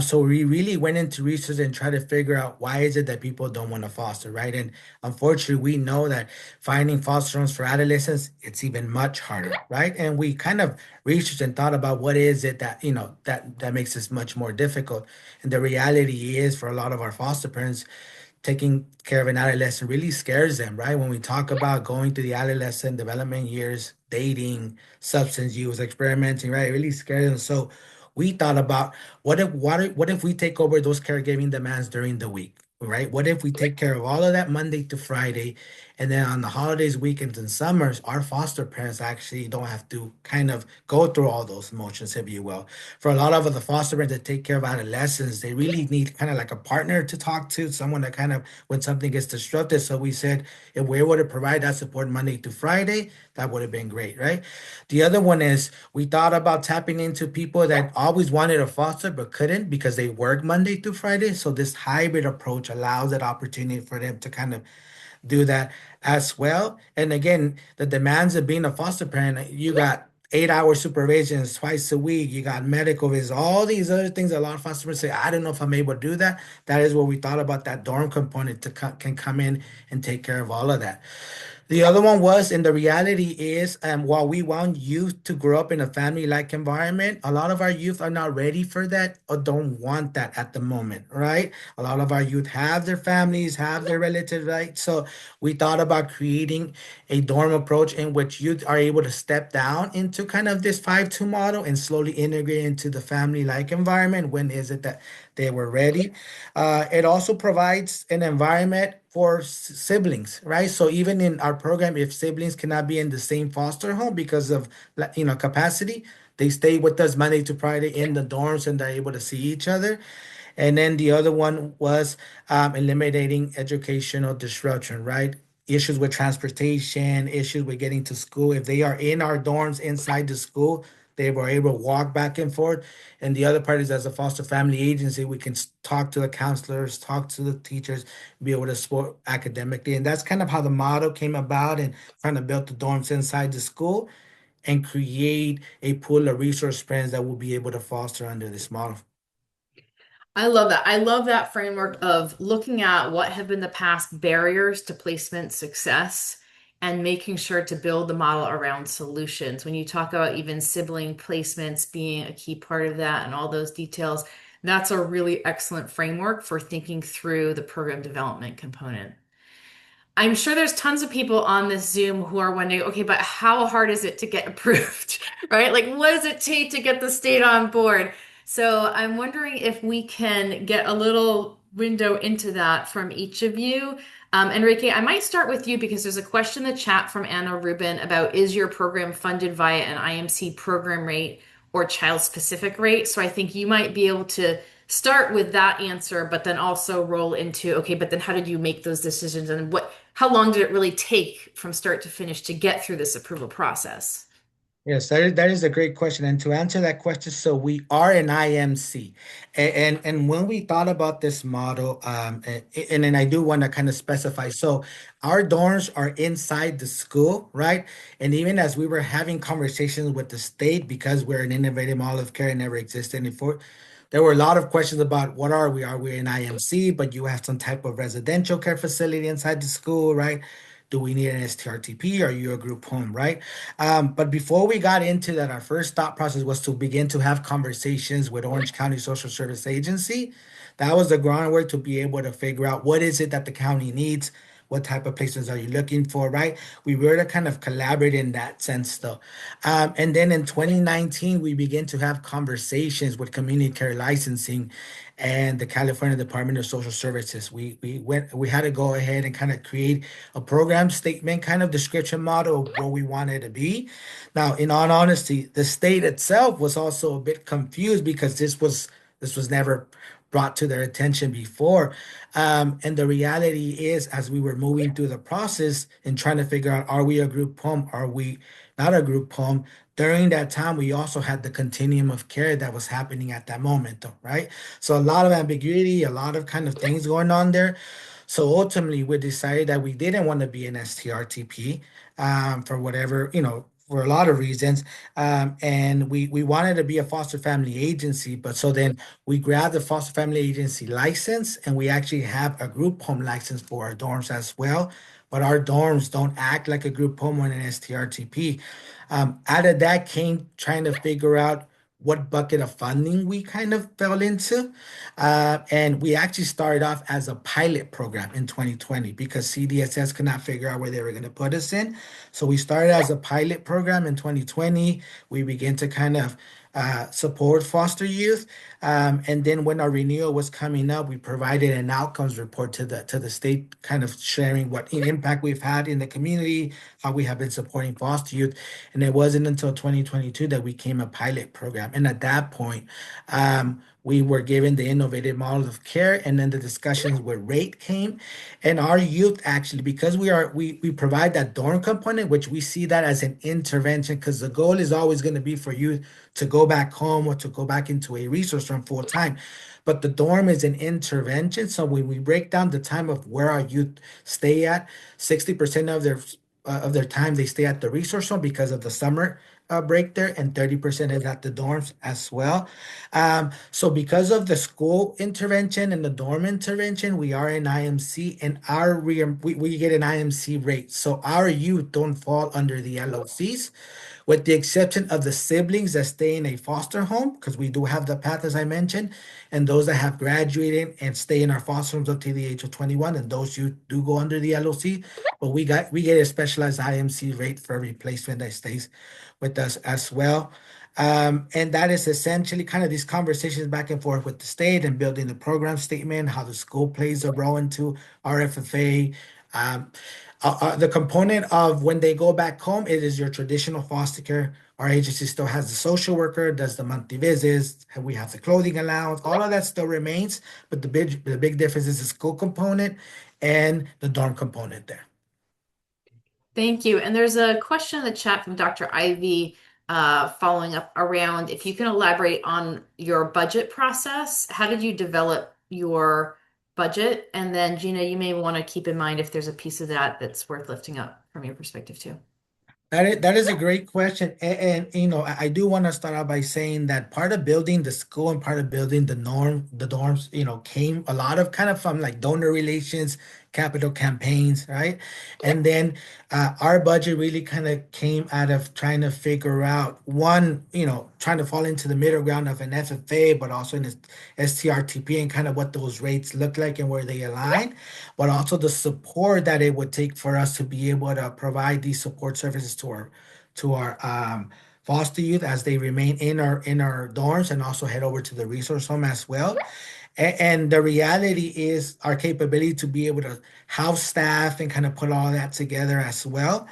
So we really went into research and tried to figure out why is it that people don't want to foster, right? And unfortunately, we know that finding foster homes for adolescents, it's even much harder, right? And we kind of researched and thought about what is it that, that makes this much more difficult. And the reality is for a lot of our foster parents, taking care of an adolescent really scares them, right? When we talk about going through the adolescent development years, dating, substance use, experimenting, right? It really scares them. So we thought about what if we take over those caregiving demands during the week, right? What if we take care of all of that Monday to Friday, and then on the holidays, weekends, and summers, our foster parents actually don't have to kind of go through all those motions, if you will. For a lot of the foster parents that take care of adolescents, they really need kind of like a partner to talk to, someone that kind of when something gets disrupted. So we said if we were to provide that support Monday to Friday, that would have been great, right? The other one is we thought about tapping into people that always wanted a foster but couldn't because they work Monday through Friday. So this hybrid approach allows that opportunity for them to kind of do that as well. And again, the demands of being a foster parent, you got 8 hour supervisions twice a week, you got medical visits, all these other things. A lot of foster parents say, I don't know if I'm able to do that. That is where we thought about that dorm component to can come in and take care of all of that. The other one was, and the reality is, while we want youth to grow up in a family-like environment, a lot of our youth are not ready for that or don't want that at the moment, right? A lot of our youth have their families, have their relatives, right? So we thought about creating a dorm approach in which youth are able to step down into kind of this 5-2 model and slowly integrate into the family-like environment. When is it that they were ready? It also provides an environment for siblings, right? So even in our program, if siblings cannot be in the same foster home because of capacity, they stay with us Monday to Friday in the dorms and they're able to see each other. And then the other one was eliminating educational disruption, right? Issues with transportation, issues with getting to school. If they are in our dorms inside the school, they were able to walk back and forth. And the other part is, as a foster family agency, we can talk to the counselors, talk to the teachers, be able to support academically. And that's kind of how the model came about and trying to build the dorms inside the school and create a pool of resource parents that will be able to foster under this model. I love that. I love that framework of looking at what have been the past barriers to placement success and making sure to build the model around solutions. When you talk about even sibling placements being a key part of that and all those details, that's a really excellent framework for thinking through the program development component. I'm sure there's tons of people on this Zoom who are wondering, okay, but how hard is it to get approved, right? Like, what does it take to get the state on board? So I'm wondering if we can get a little window into that from each of you. Enrique, I might start with you because there's a question in the chat from Anna Rubin about is your program funded via an IMC program rate or child specific rate? So I think you might be able to start with that answer, but then also roll into, okay, but then how did you make those decisions and how long did it really take from start to finish to get through this approval process? Yes, that is a great question. And to answer that question, so we are an IMC. And when we thought about this model, and then I do want to kind of specify, so our dorms are inside the school, right? And even as we were having conversations with the state, because we're an innovative model of care and never existed before, there were a lot of questions about what are we? Are we an IMC, but you have some type of residential care facility inside the school, right? Do we need an STRTP? Are you a group home, right? But before we got into that, our first thought process was to begin to have conversations with Orange County Social Service Agency. That was the groundwork to be able to figure out what is it that the county needs, what type of places are you looking for, right? We were to kind of collaborate in that sense, though. And then in 2019, we began to have conversations with community care licensing and the California Department of Social Services. We had to go ahead and kind of create a program statement kind of description model of what we wanted to be. Now, in all honesty, the state itself was also a bit confused because this was this was never brought to their attention before. And the reality is, as we were moving through the process and trying to figure out, are we a group home? Are we not a group home? During that time, we also had the continuum of care that was happening at that moment, though, right? So a lot of ambiguity, a lot of kind of things going on there. So ultimately, we decided that we didn't want to be an STRTP for whatever, for a lot of reasons. And we wanted to be a foster family agency. But so then we grabbed the foster family agency license, and we actually have a group home license for our dorms as well. But our dorms don't act like a group home or an STRTP. Out of that came trying to figure out what bucket of funding we kind of fell into. And we actually started off as a pilot program in 2020 because CDSS could not figure out where they were going to put us in. So we started as a pilot program in 2020. We began to kind of support foster youth. And then when our renewal was coming up, we provided an outcomes report to the state, kind of sharing what impact we've had in the community, how we have been supporting foster youth. And it wasn't until 2022 that we came a pilot program. And at that point, we were given the innovative model of care, and then the discussions with rate came. And our youth actually, because we provide that dorm component, which we see that as an intervention, because the goal is always going to be for youth to go back home or to go back into a resource room full time. But the dorm is an intervention. So when we break down the time of where our youth stay at, 60% of their time they stay at the resource room because of the summer break there, and 30% is at the dorms as well. So because of the school intervention and the dorm intervention, we are in IMC, and we get an IMC rate. So our youth don't fall under the LOCs, with the exception of the siblings that stay in a foster home, because we do have the path, as I mentioned, and those that have graduated and stay in our foster homes up to the age of 21, and those you do go under the LOC. But we get a specialized IMC rate for every placement that stays with us as well. And that is essentially kind of these conversations back and forth with the state and building the program statement, how the school plays a role into our FFA. Um, the component of when they go back home, it is your traditional foster care. Our agency still has the social worker, does the monthly visits, and we have the clothing allowance. All of that still remains, but the big difference is the school component and the dorm component there. Thank you. And there's a question in the chat from Dr. Ivy following up around if you can elaborate on your budget process. How did you develop your budget? And then, Gina, you may want to keep in mind if there's a piece of that that's worth lifting up from your perspective too. That is a great question. And I do want to start out by saying that part of building the school and part of building the dorms, came a lot of kind of from like donor relations, capital campaigns, right? And then our budget really kind of came out of trying to figure out one, trying to fall into the middle ground of an FFA, but also in STRTP, and kind of what those rates look like and where they align, but also the support that it would take for us to be able to provide these support services to our foster youth as they remain in our dorms, and also head over to the resource home as well. And the reality is our capability to be able to house staff and kind of put all that together as well.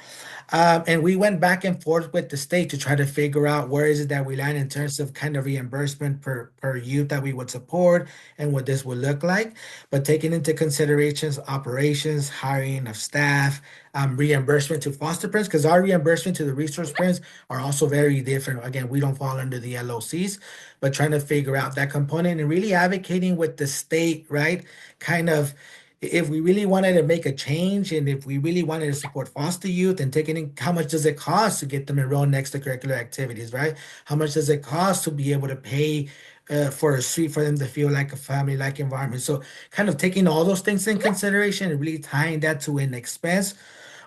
And we went back and forth with the state to try to figure out where is it that we land in terms of kind of reimbursement per youth that we would support and what this would look like. But taking into considerations operations, hiring of staff, reimbursement to foster parents, because our reimbursement to the resource parents are also very different. Again, we don't fall under the LOCs, but trying to figure out that component and really advocating with the state, right? Kind of if we really wanted to make a change, and if we really wanted to support foster youth, and taking in how much does it cost to get them enrolled in extracurricular activities, right? How much does it cost to be able to pay for a suite for them to feel like a family-like environment? So kind of taking all those things in consideration and really tying that to an expense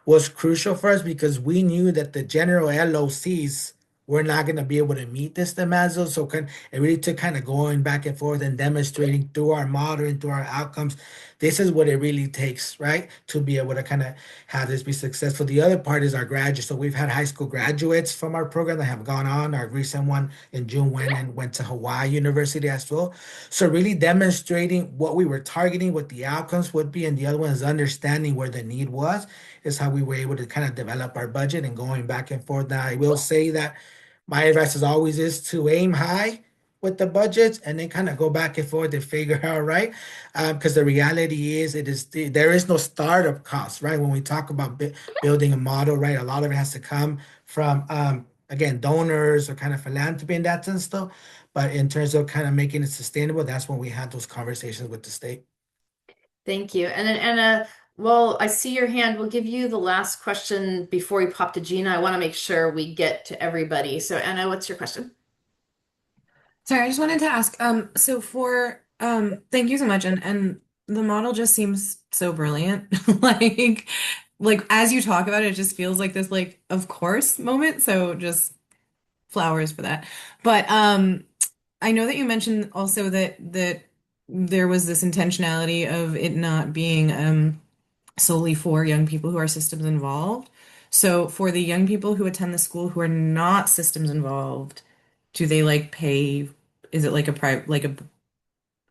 was crucial for us, because we knew that the general LOCs were not going to be able to meet this demand. So it really took kind of going back and forth and demonstrating through our model and through our outcomes. This is what it really takes, right, to be able to kind of have this be successful. The other part is our graduates. So we've had high school graduates from our program that have gone on. Our recent one in June went to Hawaii University as well. So really demonstrating what we were targeting, what the outcomes would be, and the other one is understanding where the need was, is how we were able to kind of develop our budget and going back and forth. Now, I will say that my advice as always is to aim high with the budgets and then kind of go back and forth and figure out, right? Because the reality is, there is no startup cost, right? When we talk about building a model, right, a lot of it has to come from again, donors or kind of philanthropy and that and stuff. But in terms of kind of making it sustainable, that's when we had those conversations with the state. Thank you. And then Anna, well, I see your hand. We'll give you the last question before we pop to Gina. I want to make sure we get to everybody. So Anna, what's your question? Sorry, I just wanted to ask, so for thank you so much, and the model just seems so brilliant. Like as you talk about it, it just feels like this like of course moment. So just flowers for that. But I know that you mentioned also that there was this intentionality of it not being solely for young people who are systems involved. So for the young people who attend the school who are not systems involved, do they like pay? Is it like a private,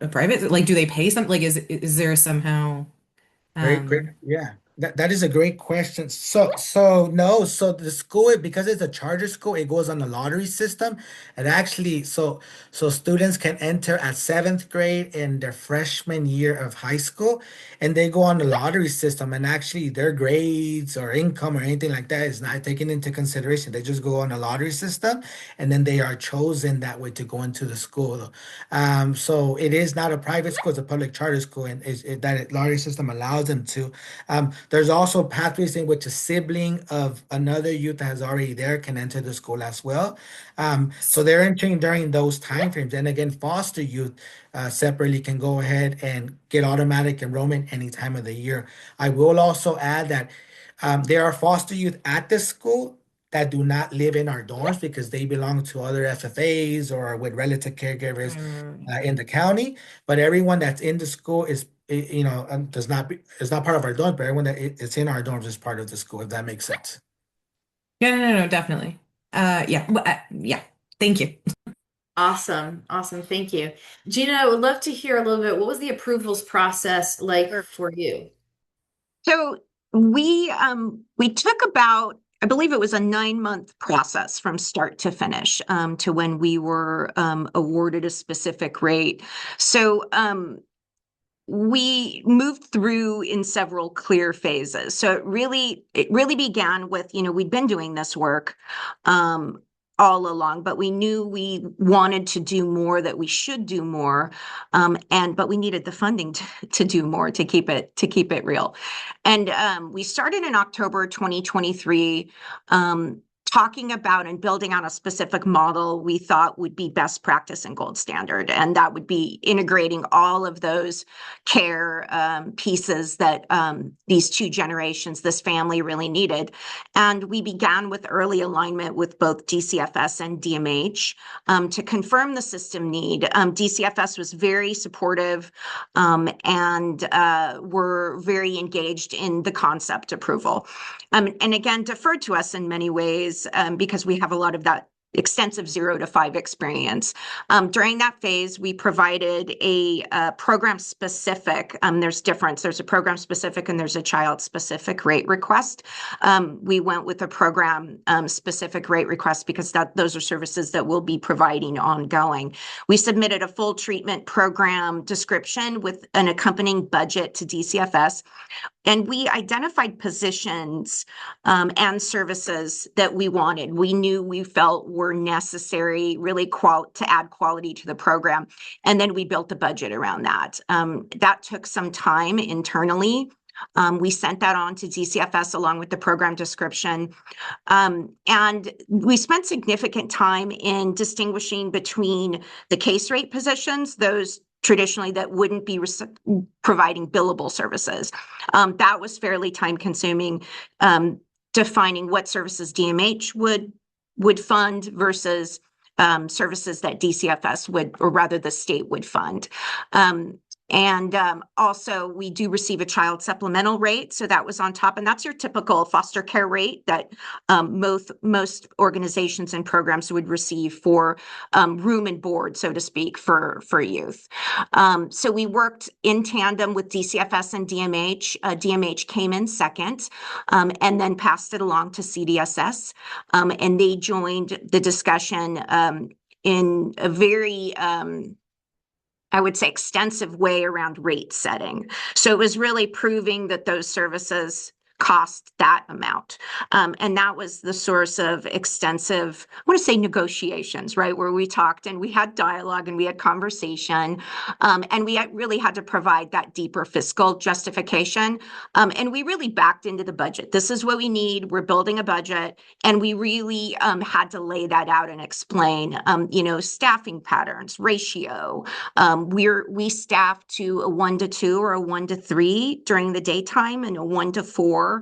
a private? Like, do they pay something? Like, is there somehow? Great. Um, Yeah, that is a great question. So no, so the school, because it's a charter school, it goes on the lottery system. And actually, so students can enter at seventh grade in their freshman year of high school, and they go on the lottery system. And actually, their grades or income or anything like that is not taken into consideration. They just go on the lottery system, and then they are chosen that way to go into the school. So it is not a private school; it's a public charter school, and that lottery system allows them to. There's also pathways in which a sibling of another youth that is already there can enter the school as well. So they're entering during those time frames. And again, foster youth separately can go ahead and get automatic enrollment any time of the year. I will also add that there are foster youth at the school that do not live in our dorms because they belong to other FFAs or with relative caregivers in the county. But everyone that's in the school does not is not part of our dorms, but everyone is in our dorms is part of the school, if that makes sense. yeah, no, definitely. Yeah, yeah. Thank you. Awesome. Awesome. Thank you. Gina, I would love to hear a little bit. What was the approvals process like Sure. for you? So we took about, I believe it was a 9-month process from start to finish to when we were awarded a specific rate. So we moved through in several clear phases. So it really began with, we'd been doing this work all along, but we knew we wanted to do more, that we should do more, but we needed the funding to do more, to keep it real. And we started in October 2023. Talking about and building on a specific model we thought would be best practice and gold standard. And that would be integrating all of those care pieces that these two generations, this family really needed. And we began with early alignment with both DCFS and DMH to confirm the system need. DCFS was very supportive and were very engaged in the concept approval. And again, deferred to us in many ways because we have a lot of that extensive 0 to 5 experience. During that phase, we provided a program specific, there's difference. There's a program specific and there's a child specific rate request. We went with a program specific rate request because those are services that we'll be providing ongoing. We submitted a full treatment program description with an accompanying budget to DCFS. And we identified positions and services that we wanted. We felt were necessary, really to add quality to the program. And then we built a budget around that. That took some time internally. We sent that on to DCFS along with the program description. And we spent significant time in distinguishing between the case rate positions, those traditionally that wouldn't be providing billable services. That was fairly time consuming, defining what services DMH would fund versus services that DCFS would, or rather the state would fund. And also we do receive a child supplemental rate. So that was on top, and that's your typical foster care rate that most organizations and programs would receive for room and board, so to speak, for youth. So we worked in tandem with DCFS and DMH. DMH came in second and then passed it along to CDSS. And they joined the discussion in a very, I would say, extensive way around rate setting. So it was really proving that those services cost that amount. And that was the source of extensive, I want to say, negotiations, right? Where we talked and we had dialogue and we had conversation. And we really had to provide that deeper fiscal justification. And we really backed into the budget. This is what we need. We're building a budget. And we really had to lay that out and explain, staffing patterns, ratio. We staff to a 1-to-2 or a 1-to-3 during the daytime and a 1-to-4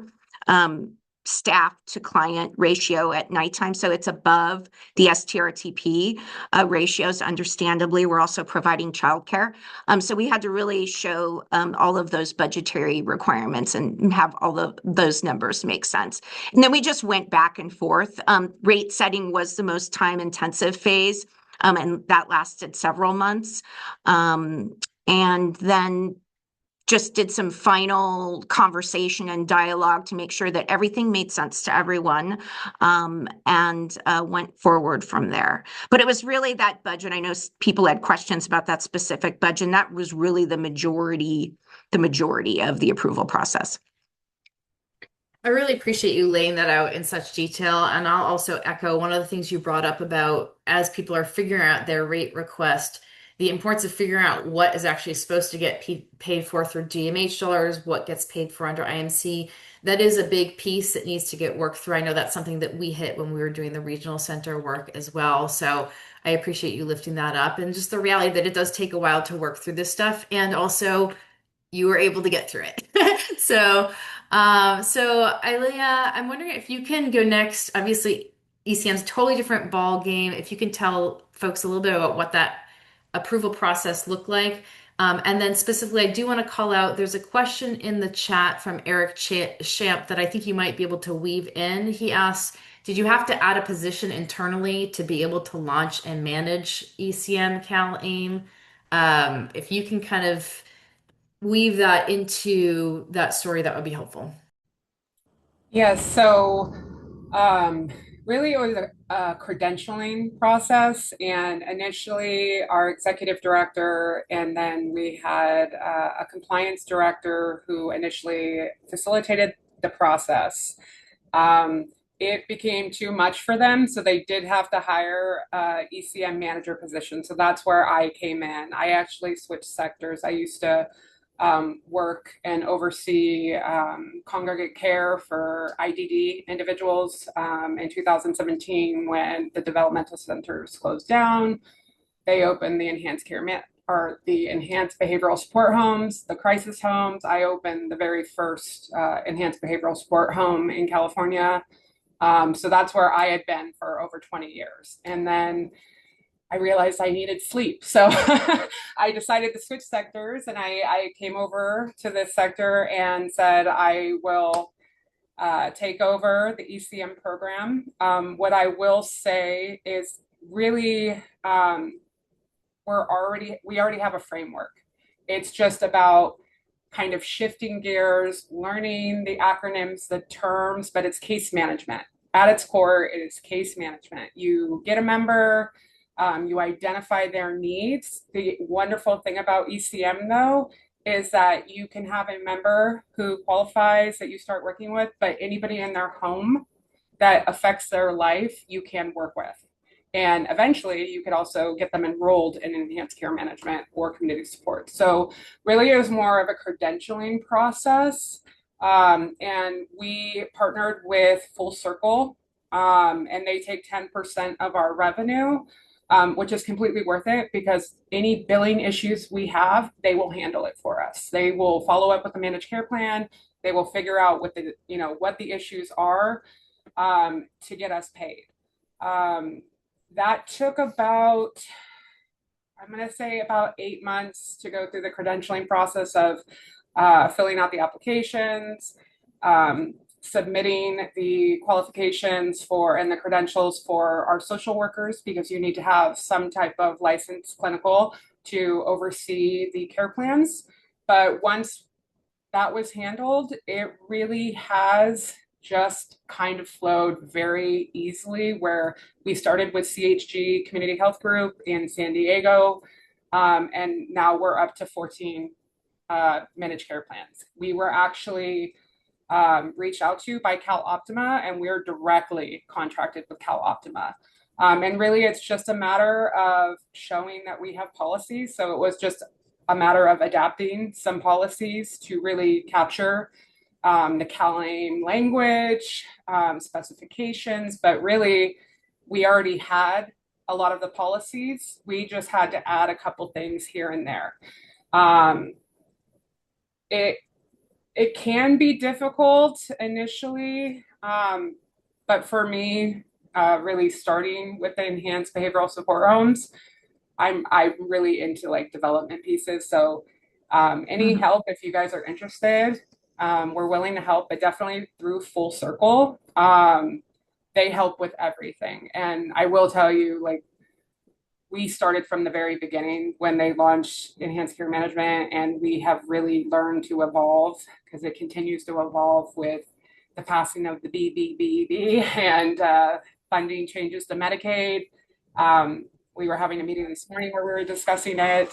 staff to client ratio at nighttime. So it's above the STRTP ratios. Understandably, we're also providing childcare. So we had to really show all of those budgetary requirements and have all of those numbers make sense. And then we just went back and forth. Rate setting was the most time intensive phase. And that lasted several months. And then just did some final conversation and dialogue to make sure that everything made sense to everyone, and went forward from there. But it was really that budget. I know people had questions about that specific budget, and that was really the majority of the approval process. I really appreciate you laying that out in such detail. And I'll also echo one of the things you brought up about as people are figuring out their rate request, the importance of figuring out what is actually supposed to get paid for through DMH dollars, what gets paid for under IMC. That is a big piece that needs to get worked through. I know that's something that we hit when we were doing the regional center work as well. So I appreciate you lifting that up and just the reality that it does take a while to work through this stuff. And also, you were able to get through it. So Ileya, I'm wondering if you can go next. Obviously, ECM's a totally different ball game. If you can tell folks a little bit about what that approval process looked like. And then specifically, I do want to call out, there's a question in the chat from Eric Champ that I think you might be able to weave in. He asks, did you have to add a position internally to be able to launch and manage ECM CalAIM? If you can kind of weave that into that story, that would be helpful. Yes, so really it was a credentialing process, and initially our executive director, and then we had a compliance director who initially facilitated the process. It became too much for them, so they did have to hire a ECM manager position. So that's where I came in. I actually switched sectors. I used to work and oversee congregate care for IDD individuals in 2017 when the developmental centers closed down. They opened the enhanced care or the enhanced behavioral support homes, the crisis homes. I opened the very first enhanced behavioral support home in California. So that's where I had been for over 20 years. And then I realized I needed sleep. So I decided to switch sectors, and I came over to this sector and said, I will take over the ECM program. What I will say is really, we already have a framework. It's just about kind of shifting gears, learning the acronyms, the terms, but it's case management. At its core, it is case management. You get a member, you identify their needs. The wonderful thing about ECM, though, is that you can have a member who qualifies that you start working with, but anybody in their home that affects their life, you can work with. And eventually, you could also get them enrolled in enhanced care management or community support. So really, it was more of a credentialing process. And we partnered with Full Circle, and they take 10% of our revenue. Which is completely worth it because any billing issues we have, they will handle it for us. They will follow up with the managed care plan. They will figure out what the issues are to get us paid. That took about, I'm going to say about 8 months to go through the credentialing process of filling out the applications, submitting the qualifications for and the credentials for our social workers, because you need to have some type of licensed clinical to oversee the care plans. But once that was handled, it really has just kind of flowed very easily, where we started with CHG Community Health Group in San Diego, and now we're up to 14 managed care plans. We were actually reached out to by Cal Optima, and we're directly contracted with Cal Optima. And really, it's just a matter of showing that we have policies. So it was just a matter of adapting some policies to really capture the CalAIM language, specifications, but really, we already had a lot of the policies. We just had to add a couple things here and there. Um, it it can be difficult initially, but for me, really starting with the enhanced behavioral support homes, I'm really into like development pieces. So any Mhm. help if you guys are interested, we're willing to help, but definitely through Full Circle. They help with everything. And I will tell you, like, we started from the very beginning when they launched enhanced care management, and we have really learned to evolve because it continues to evolve with the passing of the BBBB and funding changes to Medicaid. We were having a meeting this morning where we were discussing it.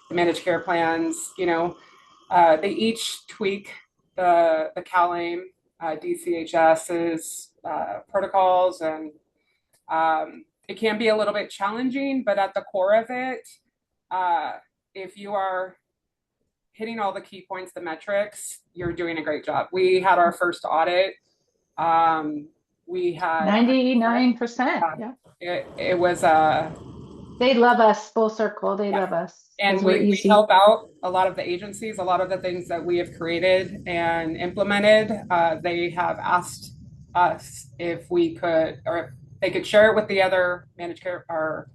The managed care plans, they each tweak the CalAIM, DCHS's protocols, and it can be a little bit challenging, but at the core of it, uh, if you are hitting all the key points, the metrics, you're doing a great job. We had our first audit. We had 99%. Yeah. it was They love us, Full Circle. They yeah. love us because And we're we easy. help out a lot of the agencies, a lot of the things that we have created and implemented. They have asked us if we could, or if they could share it with the other managed care or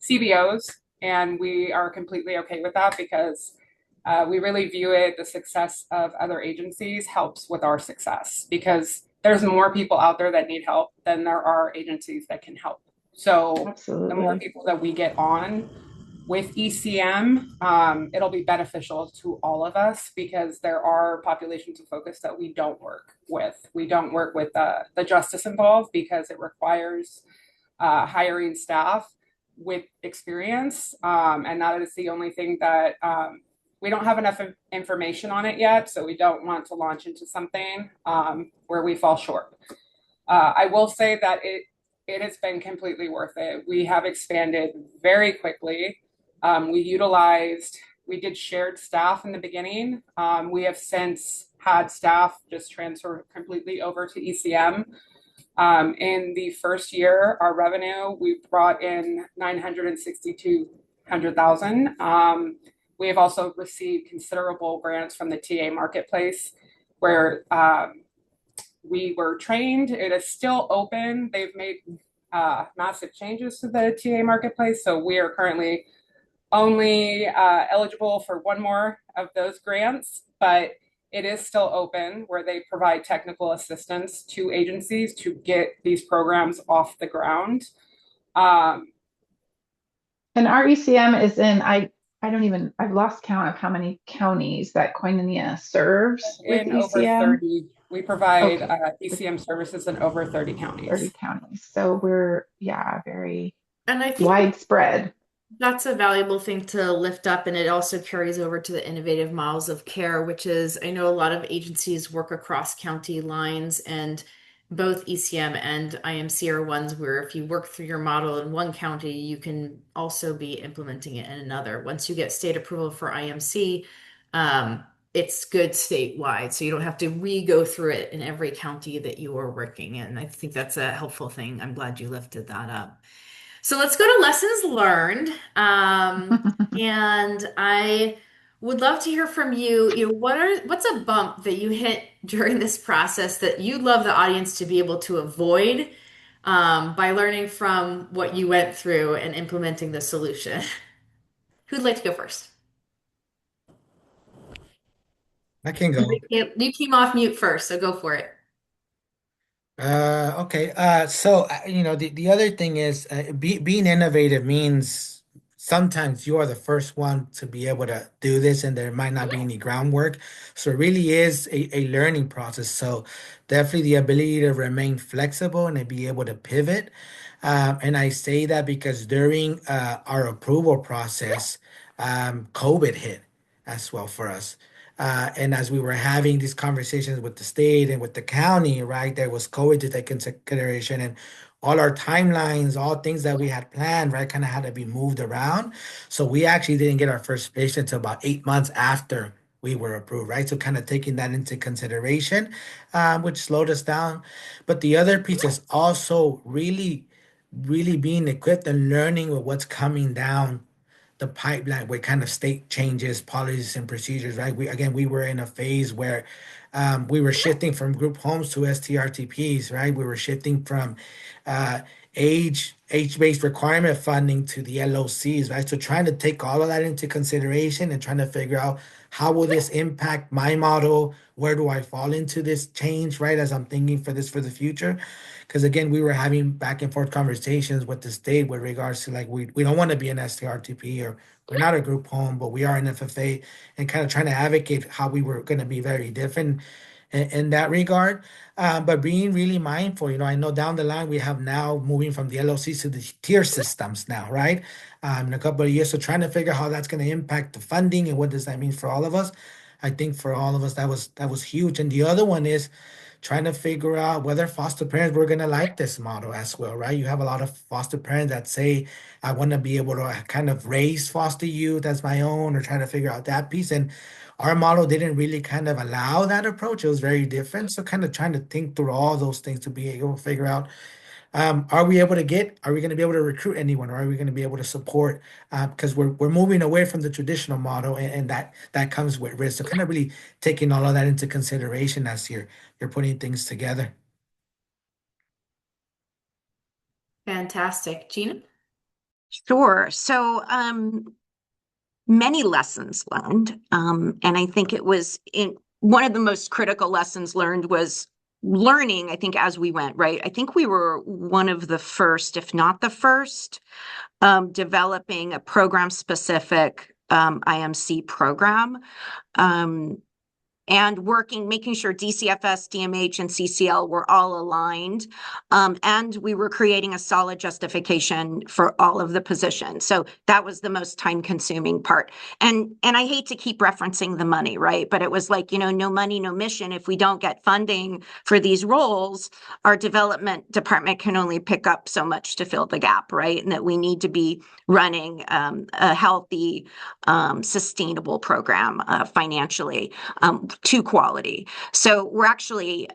CBOs. And we are completely okay with that because we really view it, the success of other agencies helps with our success because there's more people out there that need help than there are agencies that can help. So the more Absolutely. people that we get on with ECM, it'll be beneficial to all of us because there are populations of focus that we don't work with. We don't work with the justice involved because it requires hiring staff with experience. And that is the only thing that we don't have enough information on it yet. So we don't want to launch into something where we fall short. I will say that it has been completely worth it. We have expanded very quickly. We did shared staff in the beginning. We have since had staff just transfer completely over to ECM. In the first year, our revenue, we brought in 962,000. We have also received considerable grants from the TA marketplace where we were trained. It is still open. They've made massive changes to the TA marketplace. So we are currently only eligible for one more of those grants, but it is still open where they provide technical assistance to agencies to get these programs off the ground. Um, And our ECM is in, I've lost count of how many counties that Koinonia serves with in over ECM. 30, we provide Okay, ECM services in over 30 30 counties. counties. So we're, yeah, very And I think widespread. that's a valuable thing to lift up, and it also carries over to the innovative models of care, which is I know a lot of agencies work across county lines, and both ECM and IMC are ones where if you work through your model in one county, you can also be implementing it in another. Once you get state approval for IMC, um, it's good statewide, so you don't have to re-go through it in every county that you are working in. I think that's a helpful thing. I'm glad you lifted that up. So let's go to lessons learned. And I would love to hear from you. What's a bump that you hit during this process that you'd love the audience to be able to avoid by learning from what you went through and implementing the solution? Who'd like to go first? I can go. You came off mute first, so go for it. Okay. The other thing is being innovative means sometimes you are the first one to be able to do this and there might not be any groundwork. So it really is a learning process. So definitely the ability to remain flexible and to be able to pivot. And I say that because during our approval process, COVID hit as well for us. And as we were having these conversations with the state and with the county, right, there was COVID to take into consideration, and all our timelines, all things that we had planned, right, kind of had to be moved around. So we actually didn't get our first patient until about 8 months after we were approved, right? So kind of taking that into consideration, which slowed us down. But the other piece is also really being equipped and learning with what's coming down the pipeline with kind of state changes, policies, and procedures, right? We were in a phase where we were shifting from group homes to STRTPs, right? We were shifting from uh, age-based requirement funding to the LOCs, right? So trying to take all of that into consideration and trying to figure out how will this impact my model? Where do I fall into this change, right? As I'm thinking for this for the future. Because again, we were having back and forth conversations with the state with regards to like we don't want to be an STRTP or we're not a group home, but we are an FFA, and kind of trying to advocate how we were going to be very different in that regard. But being really mindful, I know down the line we have now moving from the LOCs to the tier systems now, right? In a couple of years, so trying to figure out how that's going to impact the funding and what does that mean for all of us. I think for all of us that was huge. And the other one is trying to figure out whether foster parents were going to like this model as well, right? You have a lot of foster parents that say, I want to be able to kind of raise foster youth as my own or try to figure out that piece. And our model didn't really kind of allow that approach. It was very different. So kind of trying to think through all those things to be able to figure out, are we going to be able to recruit anyone, or are we going to be able to support? Because we're moving away from the traditional model, and that comes with risk. So kind of really taking all of that into consideration as you're putting things together. Fantastic. Gina? Sure. So, many lessons learned. And I think it was one of the most critical lessons learned was learning, I think, as we went, right? I think we were one of the first, if not the first, developing a program specific IMC program. And making sure DCFS, DMH, and CCL were all aligned. And we were creating a solid justification for all of the positions. So that was the most time-consuming part. And I hate to keep referencing the money, right? But it was like, no money, no mission. If we don't get funding for these roles, our development department can only pick up so much to fill the gap, right? And that we need to be running a healthy, sustainable program financially. To quality. So we're actually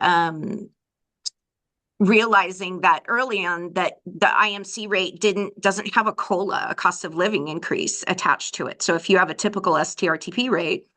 realizing that early on that the IMC rate doesn't have a COLA, a cost of living increase attached to it. So if you have a typical STRTP rate,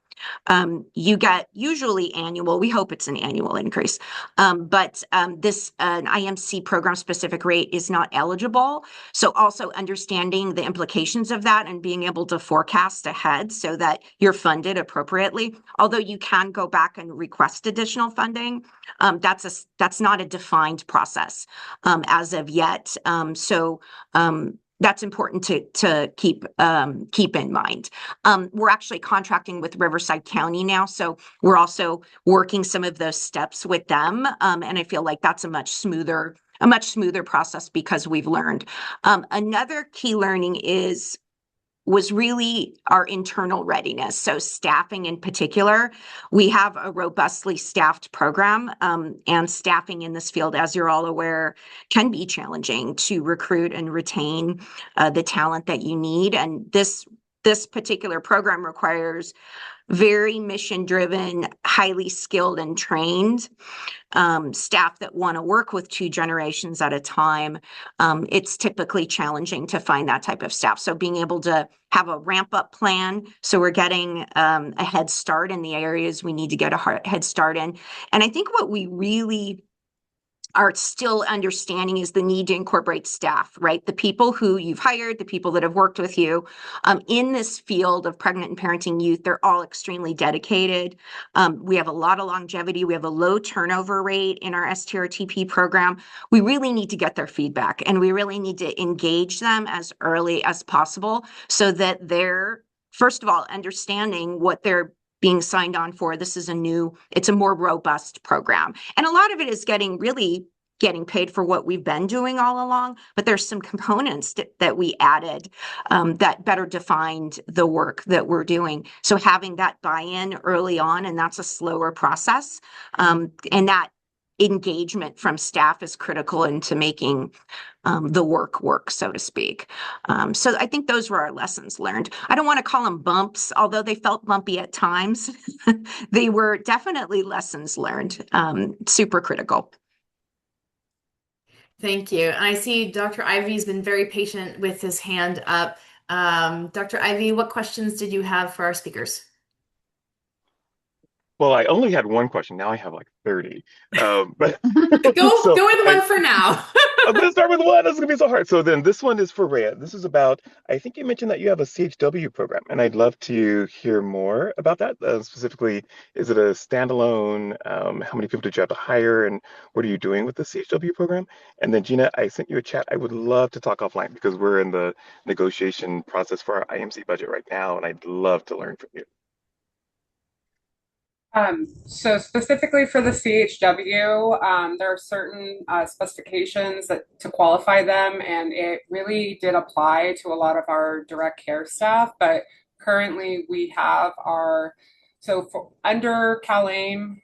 you get usually annual. We hope it's an annual increase. But this IMC program specific rate is not eligible. So also understanding the implications of that and being able to forecast ahead so that you're funded appropriately. Although you can go back and request additional funding, that's not a defined process as of yet. So that's important to keep in mind. We're actually contracting with Riverside County now, so we're also working some of those steps with them, and I feel like that's a much smoother process because we've learned. Another key learning was really our internal readiness. So staffing in particular, we have a robustly staffed program, and staffing in this field, as you're all aware, can be challenging to recruit and retain the talent that you need. And this particular program requires very mission-driven, highly skilled and trained staff that want to work with 2 generations at a time. It's typically challenging to find that type of staff. So being able to have a ramp-up plan, so we're getting a head start in the areas we need to get a head start in. And I think what we really are still understanding is the need to incorporate staff, right? The people who you've hired, the people that have worked with you in this field of pregnant and parenting youth, they're all extremely dedicated. We have a lot of longevity. We have a low turnover rate in our STRTP program. We really need to get their feedback, and we really need to engage them as early as possible so that they're, first of all, understanding what they're being signed on for. It's a more robust program. And a lot of it is getting paid for what we've been doing all along, but there's some components that we added that better defined the work that we're doing. So having that buy-in early on, and that's a slower process, and that engagement from staff is critical into making the work, so to speak. So I think those were our lessons learned. I don't want to call them bumps, although they felt bumpy at times. They were definitely lessons learned, super critical. Thank you. And I see Dr. Ivy's been very patient with his hand up. Dr. Ivy, what questions did you have for our speakers? Well, I only had one question. Now I have like 30. But Go so with one for now. I'm going to start with one. This is going to be so hard. So then this one is for Rhea. This is about, I think you mentioned that you have a CHW program, and I'd love to hear more about that. Specifically, is it a standalone? How many people did you have to hire, and what are you doing with the CHW program? And then Gina, I sent you a chat. I would love to talk offline because we're in the negotiation process for our IMC budget right now, and I'd love to learn from you. So specifically for the CHW, there are certain specifications to qualify them, and it really did apply to a lot of our direct care staff. But currently, we have under CalAIM,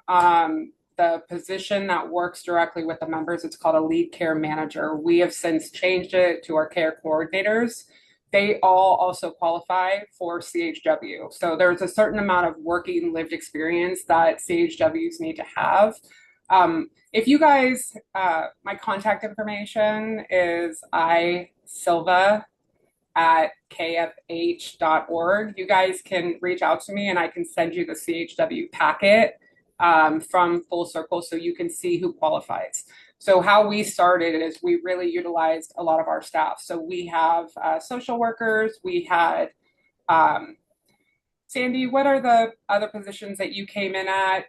the position that works directly with the members, it's called a lead care manager. We have since changed it to our care coordinators. They all also qualify for CHW. So there's a certain amount of working lived experience that CHWs need to have. If you guys, my contact information is Silva at kfh.org. You guys can reach out to me and I can send you the CHW packet from Full Circle so you can see who qualifies. So how we started is we really utilized a lot of our staff. So we have social workers. We had, Sandy, what are the other positions that you came in at?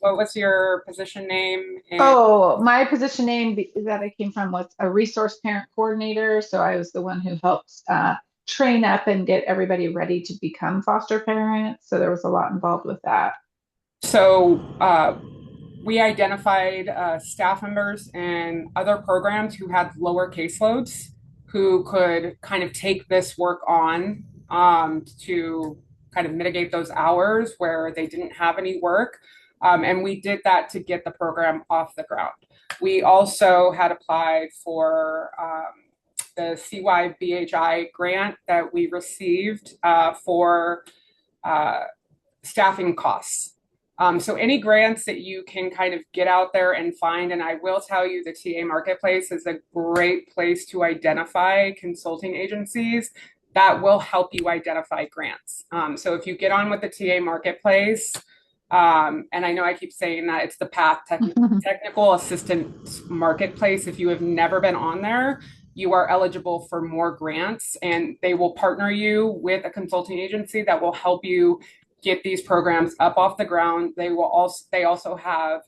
What was your position name? Oh, my position name that I came from was a resource parent coordinator. So I was the one who helped train up and get everybody ready to become foster parents. So there was a lot involved with that. So we identified staff members in other programs who had lower caseloads, who could kind of take this work on to kind of mitigate those hours where they didn't have any work. And we did that to get the program off the ground. We also had applied for the CYBHI grant that we received for staffing costs. So any grants that you can kind of get out there and find, and I will tell you the TA Marketplace is a great place to identify consulting agencies that will help you identify grants. So if you get on with the TA Marketplace, and I know I keep saying that it's the PATH Technical Assistance Marketplace. If you have never been on there, you are eligible for more grants, and they will partner you with a consulting agency that will help you get these programs up off the ground. They also have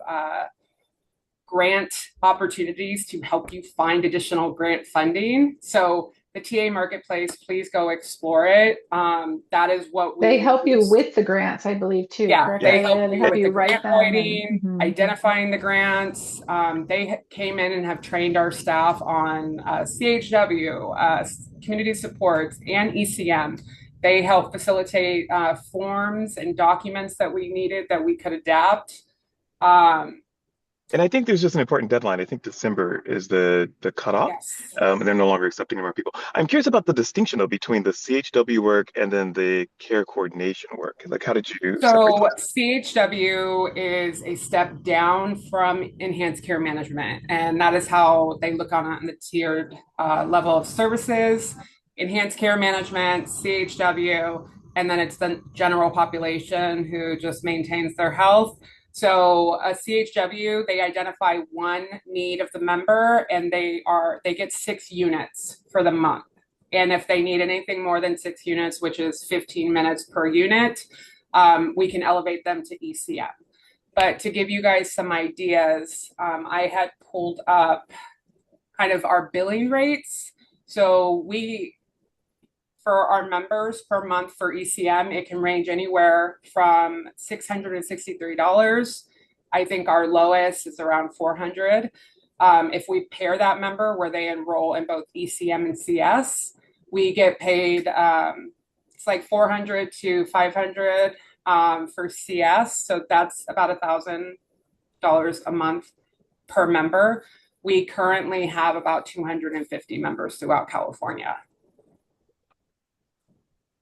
grant opportunities to help you find additional grant funding. So the TA Marketplace, please go explore it. That is what they help you with the grants, I believe, too. Yeah, correct? they help you help with you the write grant them writing, identifying the grants. They came in and have trained our staff on CHW, community supports, and ECM. They help facilitate forms and documents that we needed that we could adapt. And I think there's just an important deadline. I think December is the cutoff, Yes. And they're no longer accepting any more people. I'm curious about the distinction, though, between the CHW work and then the care coordination work. Like, how did you separate those? CHW is a step down from enhanced care management, and that is how they look on it in the tiered level of services. Enhanced care management, CHW, and then it's the general population who just maintains their health. So a CHW, they identify one need of the member and they get 6 units for the month. And if they need anything more than 6 units, which is 15 minutes per unit, we can elevate them to ECM. But to give you guys some ideas, I had pulled up kind of our billing rates. So for our members per month for ECM, it can range anywhere from $663. I think our lowest is around $400. If we pair that member where they enroll in both ECM and CS, we get paid, it's like $400 to $500 for CS. So that's about $1,000 a month per member. We currently have about 250 members throughout California.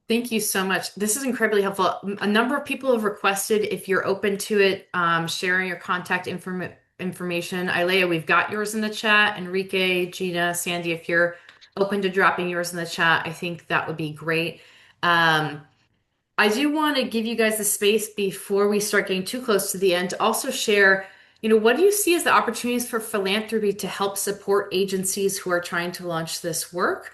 Thank you so much. This is incredibly helpful. A number of people have requested if you're open to it, sharing your contact information. Ileya, we've got yours in the chat. Enrique, Gina, Sandy, if you're open to dropping yours in the chat, I think that would be great. I do want to give you guys the space before we start getting too close to the end to also share, what do you see as the opportunities for philanthropy to help support agencies who are trying to launch this work?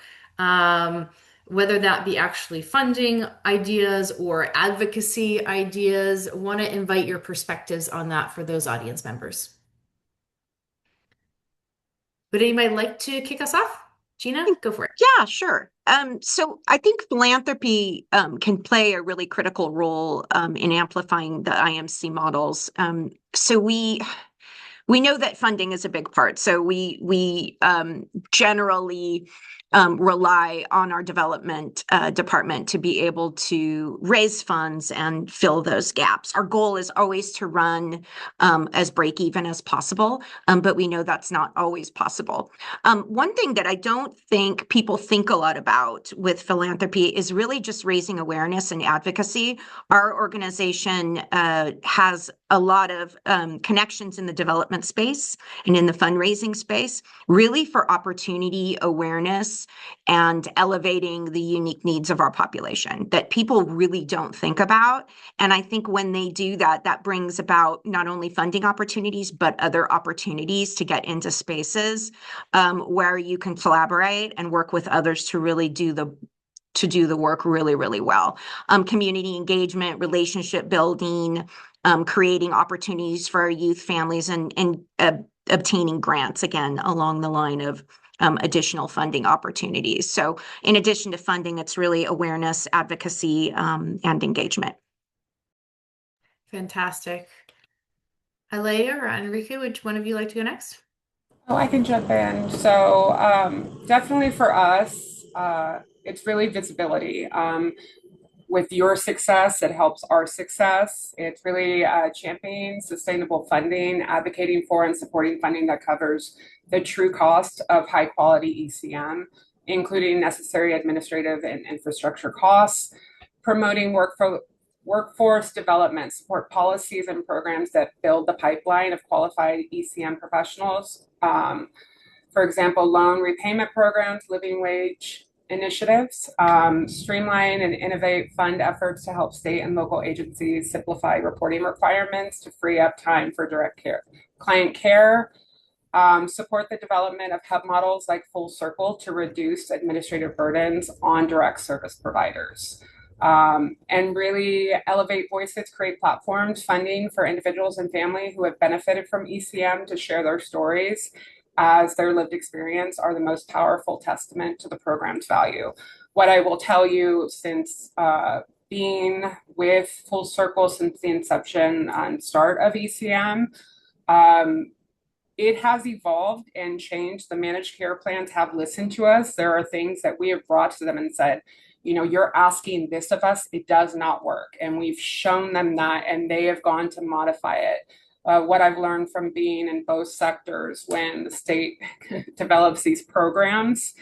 Whether that be actually funding ideas or advocacy ideas, want to invite your perspectives on that for those audience members. Would anybody like to kick us off? Gina, go for it. Yeah, sure. So I think philanthropy can play a really critical role in amplifying the IMC models. So we know that funding is a big part. So we generally rely on our development department to be able to raise funds and fill those gaps. Our goal is always to run as break even as possible, but we know that's not always possible. One thing that I don't think people think a lot about with philanthropy is really just raising awareness and advocacy. Our organization has a lot of connections in the development space and in the fundraising space, really for opportunity awareness and elevating the unique needs of our population that people really don't think about. And I think when they do that, that brings about not only funding opportunities, but other opportunities to get into spaces where you can collaborate and work with others to really do the work really, really well. Community engagement, relationship building, creating opportunities for our youth families and obtaining grants, again, along the line of additional funding opportunities. So in addition to funding, it's really awareness, advocacy, and engagement. Fantastic. Ileya or Enrique, which one of you like to go next? Oh, I can jump in. So definitely for us, it's really visibility. With your success, it helps our success. It's really championing sustainable funding, advocating for and supporting funding that covers the true cost of high quality ECM, including necessary administrative and infrastructure costs, promoting workforce development, support policies and programs that build the pipeline of qualified ECM professionals. For example, loan repayment programs, living wage initiatives, streamline and innovate fund efforts to help state and local agencies simplify reporting requirements to free up time for direct client care, support the development of hub models like Full Circle to reduce administrative burdens on direct service providers, and really elevate voices, create platforms, funding for individuals and families who have benefited from ECM to share their stories, as their lived experience are the most powerful testament to the program's value. What I will tell you, since being with Full Circle since the inception and start of ECM, it has evolved and changed. The managed care plans have listened to us. There are things that we have brought to them and said, you're asking this of us, it does not work. And we've shown them that, and they have gone to modify it. What I've learned from being in both sectors, when the state develops these programs,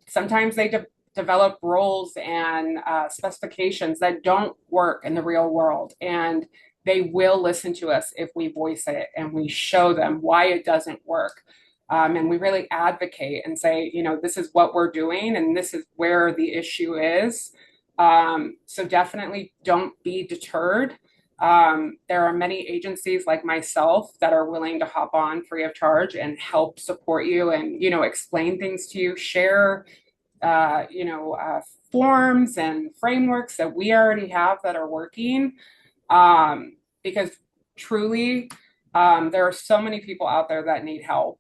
sometimes they develop roles and specifications that don't work in the real world. And they will listen to us if we voice it and we show them why it doesn't work. And we really advocate and say, this is what we're doing and this is where the issue is. So definitely don't be deterred. There are many agencies like myself that are willing to hop on free of charge and help support you and, explain things to you, share, uh, you know, uh, forms and frameworks that we already have that are working. Because truly, there are so many people out there that need help.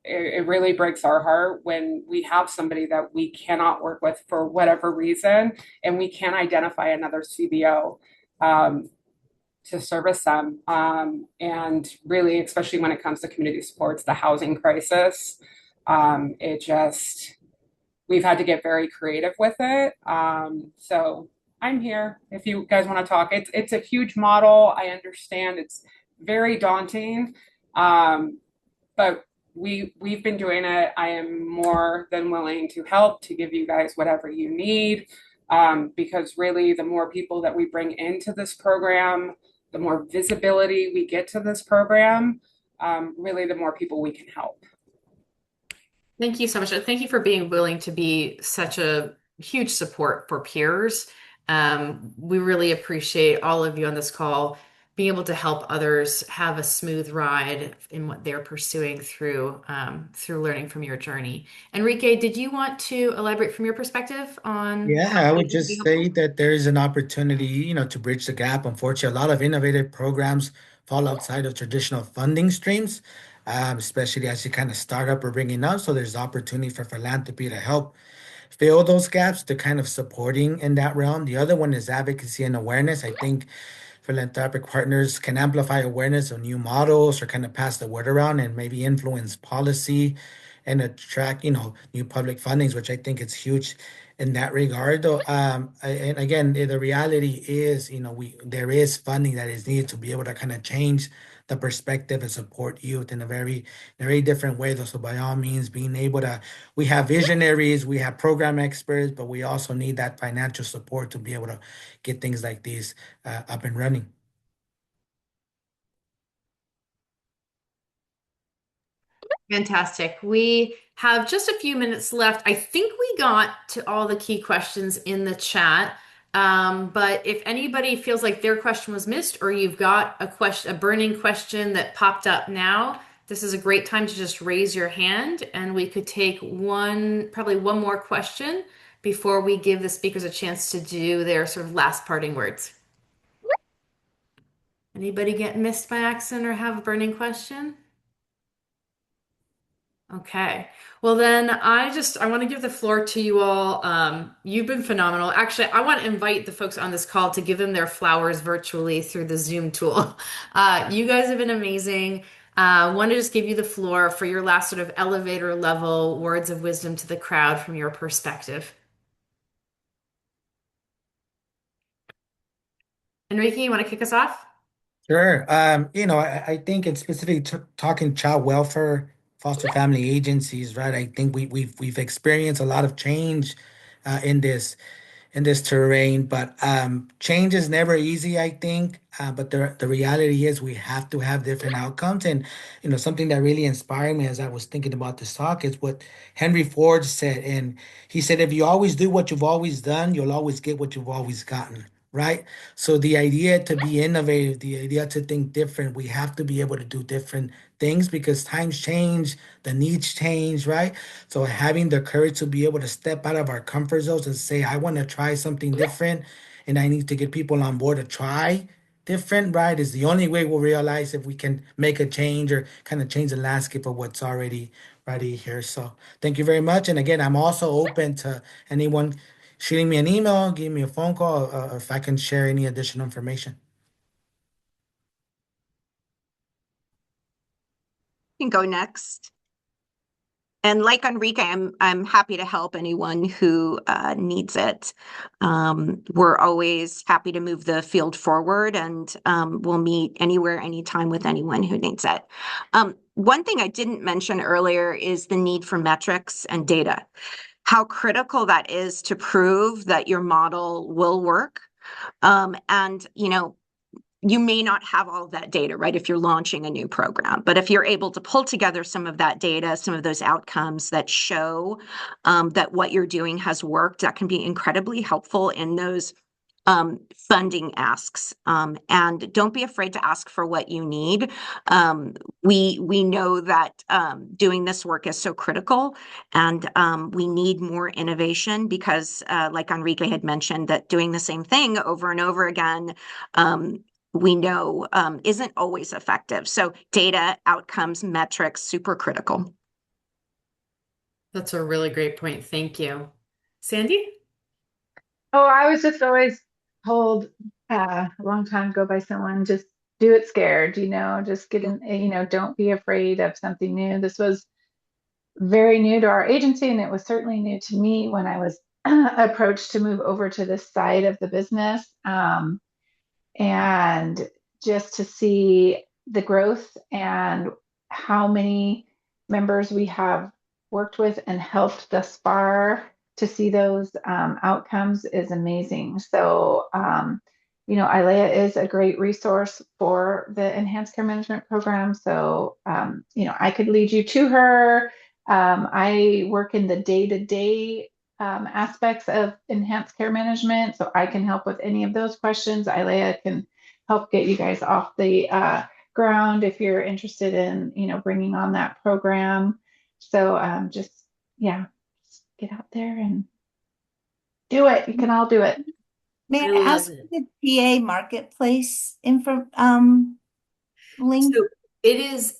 It really breaks our heart when we have somebody that we cannot work with for whatever reason, and we can't identify another CBO to service them. And really, especially when it comes to community supports, the housing crisis, it just, we've had to get very creative with it. So I'm here if you guys want to talk. It's a huge model. I understand it's very daunting, but we've been doing it. I am more than willing to help to give you guys whatever you need, because really, the more people that we bring into this program, the more visibility we get to this program, really, the more people we can help. Thank you so much. And thank you for being willing to be such a huge support for peers. We really appreciate all of you on this call being able to help others have a smooth ride in what they're pursuing through learning from your journey. Enrique, did you want to elaborate from your perspective on Yeah, how I would we can be just say helpful? that there is an opportunity, to bridge the gap. Unfortunately, a lot of innovative programs fall outside of traditional funding streams, especially as you kind of start up or bringing up. So there's opportunity for philanthropy to help fill those gaps, to kind of supporting in that realm. The other one is advocacy and awareness. I think philanthropic partners can amplify awareness of new models or kind of pass the word around and maybe influence policy and attract, new public fundings, which I think is huge in that regard. Though, and again, the reality is, there is funding that is needed to be able to kind of change the perspective and support youth in a very different way. Though, so by all means, being able to, we have visionaries, we have program experts, but we also need that financial support to be able to get things like these up and running. Fantastic. We have just a few minutes left. I think we got to all the key questions in the chat. But if anybody feels like their question was missed, or you've got a burning question that popped up now, this is a great time to just raise your hand, and we could take probably one more question before we give the speakers a chance to do their sort of last parting words. Anybody get missed by accident or have a burning question? Okay. Well, then I want to give the floor to you all. You've been phenomenal. Actually, I want to invite the folks on this call to give them their flowers virtually through the Zoom tool. You guys have been amazing. Want to just give you the floor for your last sort of elevator level words of wisdom to the crowd from your perspective. Enrique, you want to kick us off? Sure. I think it's specifically talking child welfare, foster family agencies, right? I think we've experienced a lot of change in this terrain, but change is never easy, I think. But the reality is we have to have different outcomes. And something that really inspired me as I was thinking about this talk is what Henry Ford said. And he said, if you always do what you've always done, you'll always get what you've always gotten. Right. So the idea to be innovative, the idea to think different, we have to be able to do different things because times change, the needs change, right? So having the courage to be able to step out of our comfort zones and say, I want to try something different and I need to get people on board to try different, right? Is the only way we'll realize if we can make a change or kind of change the landscape of what's already here. So thank you very much. And again, I'm also open to anyone shooting me an email, give me a phone call, if I can share any additional information. You can go next. And like Enrique, I'm happy to help anyone who needs it. We're always happy to move the field forward, and we'll meet anywhere, anytime with anyone who needs it. One thing I didn't mention earlier is the need for metrics and data. How critical that is to prove that your model will work. And you may not have all of that data, right, if you're launching a new program. But if you're able to pull together some of that data, some of those outcomes that show that what you're doing has worked, that can be incredibly helpful in those funding asks. And don't be afraid to ask for what you need. We know that doing this work is so critical, and we need more innovation because, like Enrique had mentioned, that doing the same thing over and over again, we know isn't always effective. So data, outcomes, metrics, super critical. That's a really great point. Thank you. Sandy? Oh, I was just always told a long time ago by someone, just do it scared, just get in, don't be afraid of something new. This was very new to our agency, and it was certainly new to me when I was approached to move over to this side of the business. And just to see the growth and how many members we have worked with and helped thus far, to see those outcomes is amazing. So, Ileya is a great resource for the enhanced care management program. So, I could lead you to her. I work in the day-to-day aspects of enhanced care management, so I can help with any of those questions. Ileya can help get you guys off the ground if you're interested in, bringing on that program. So just get out there and do it. You can all do it. May I I love ask it. the PA marketplace info link? So it is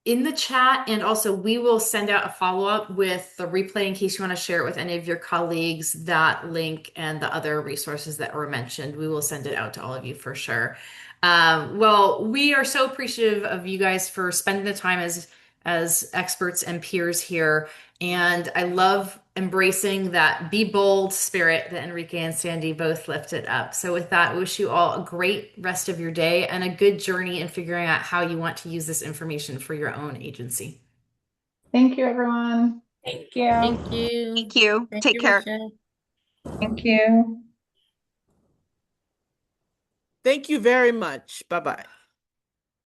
in the chat, and also we will send out a follow-up with the replay in case you want to share it with any of your colleagues, that link and the other resources that were mentioned. We will send it out to all of you for sure. Well, we are so appreciative of you guys for spending the time as experts and peers here. And I love embracing that be bold spirit that Enrique and Sandy both lifted up. So with that, I wish you all a great rest of your day and a good journey in figuring out how you want to use this information for your own agency. Thank you, everyone. Thank you. Thank you. Thank you. Thank Take you, care. Rochelle. Thank you. Thank you very much. Bye-bye.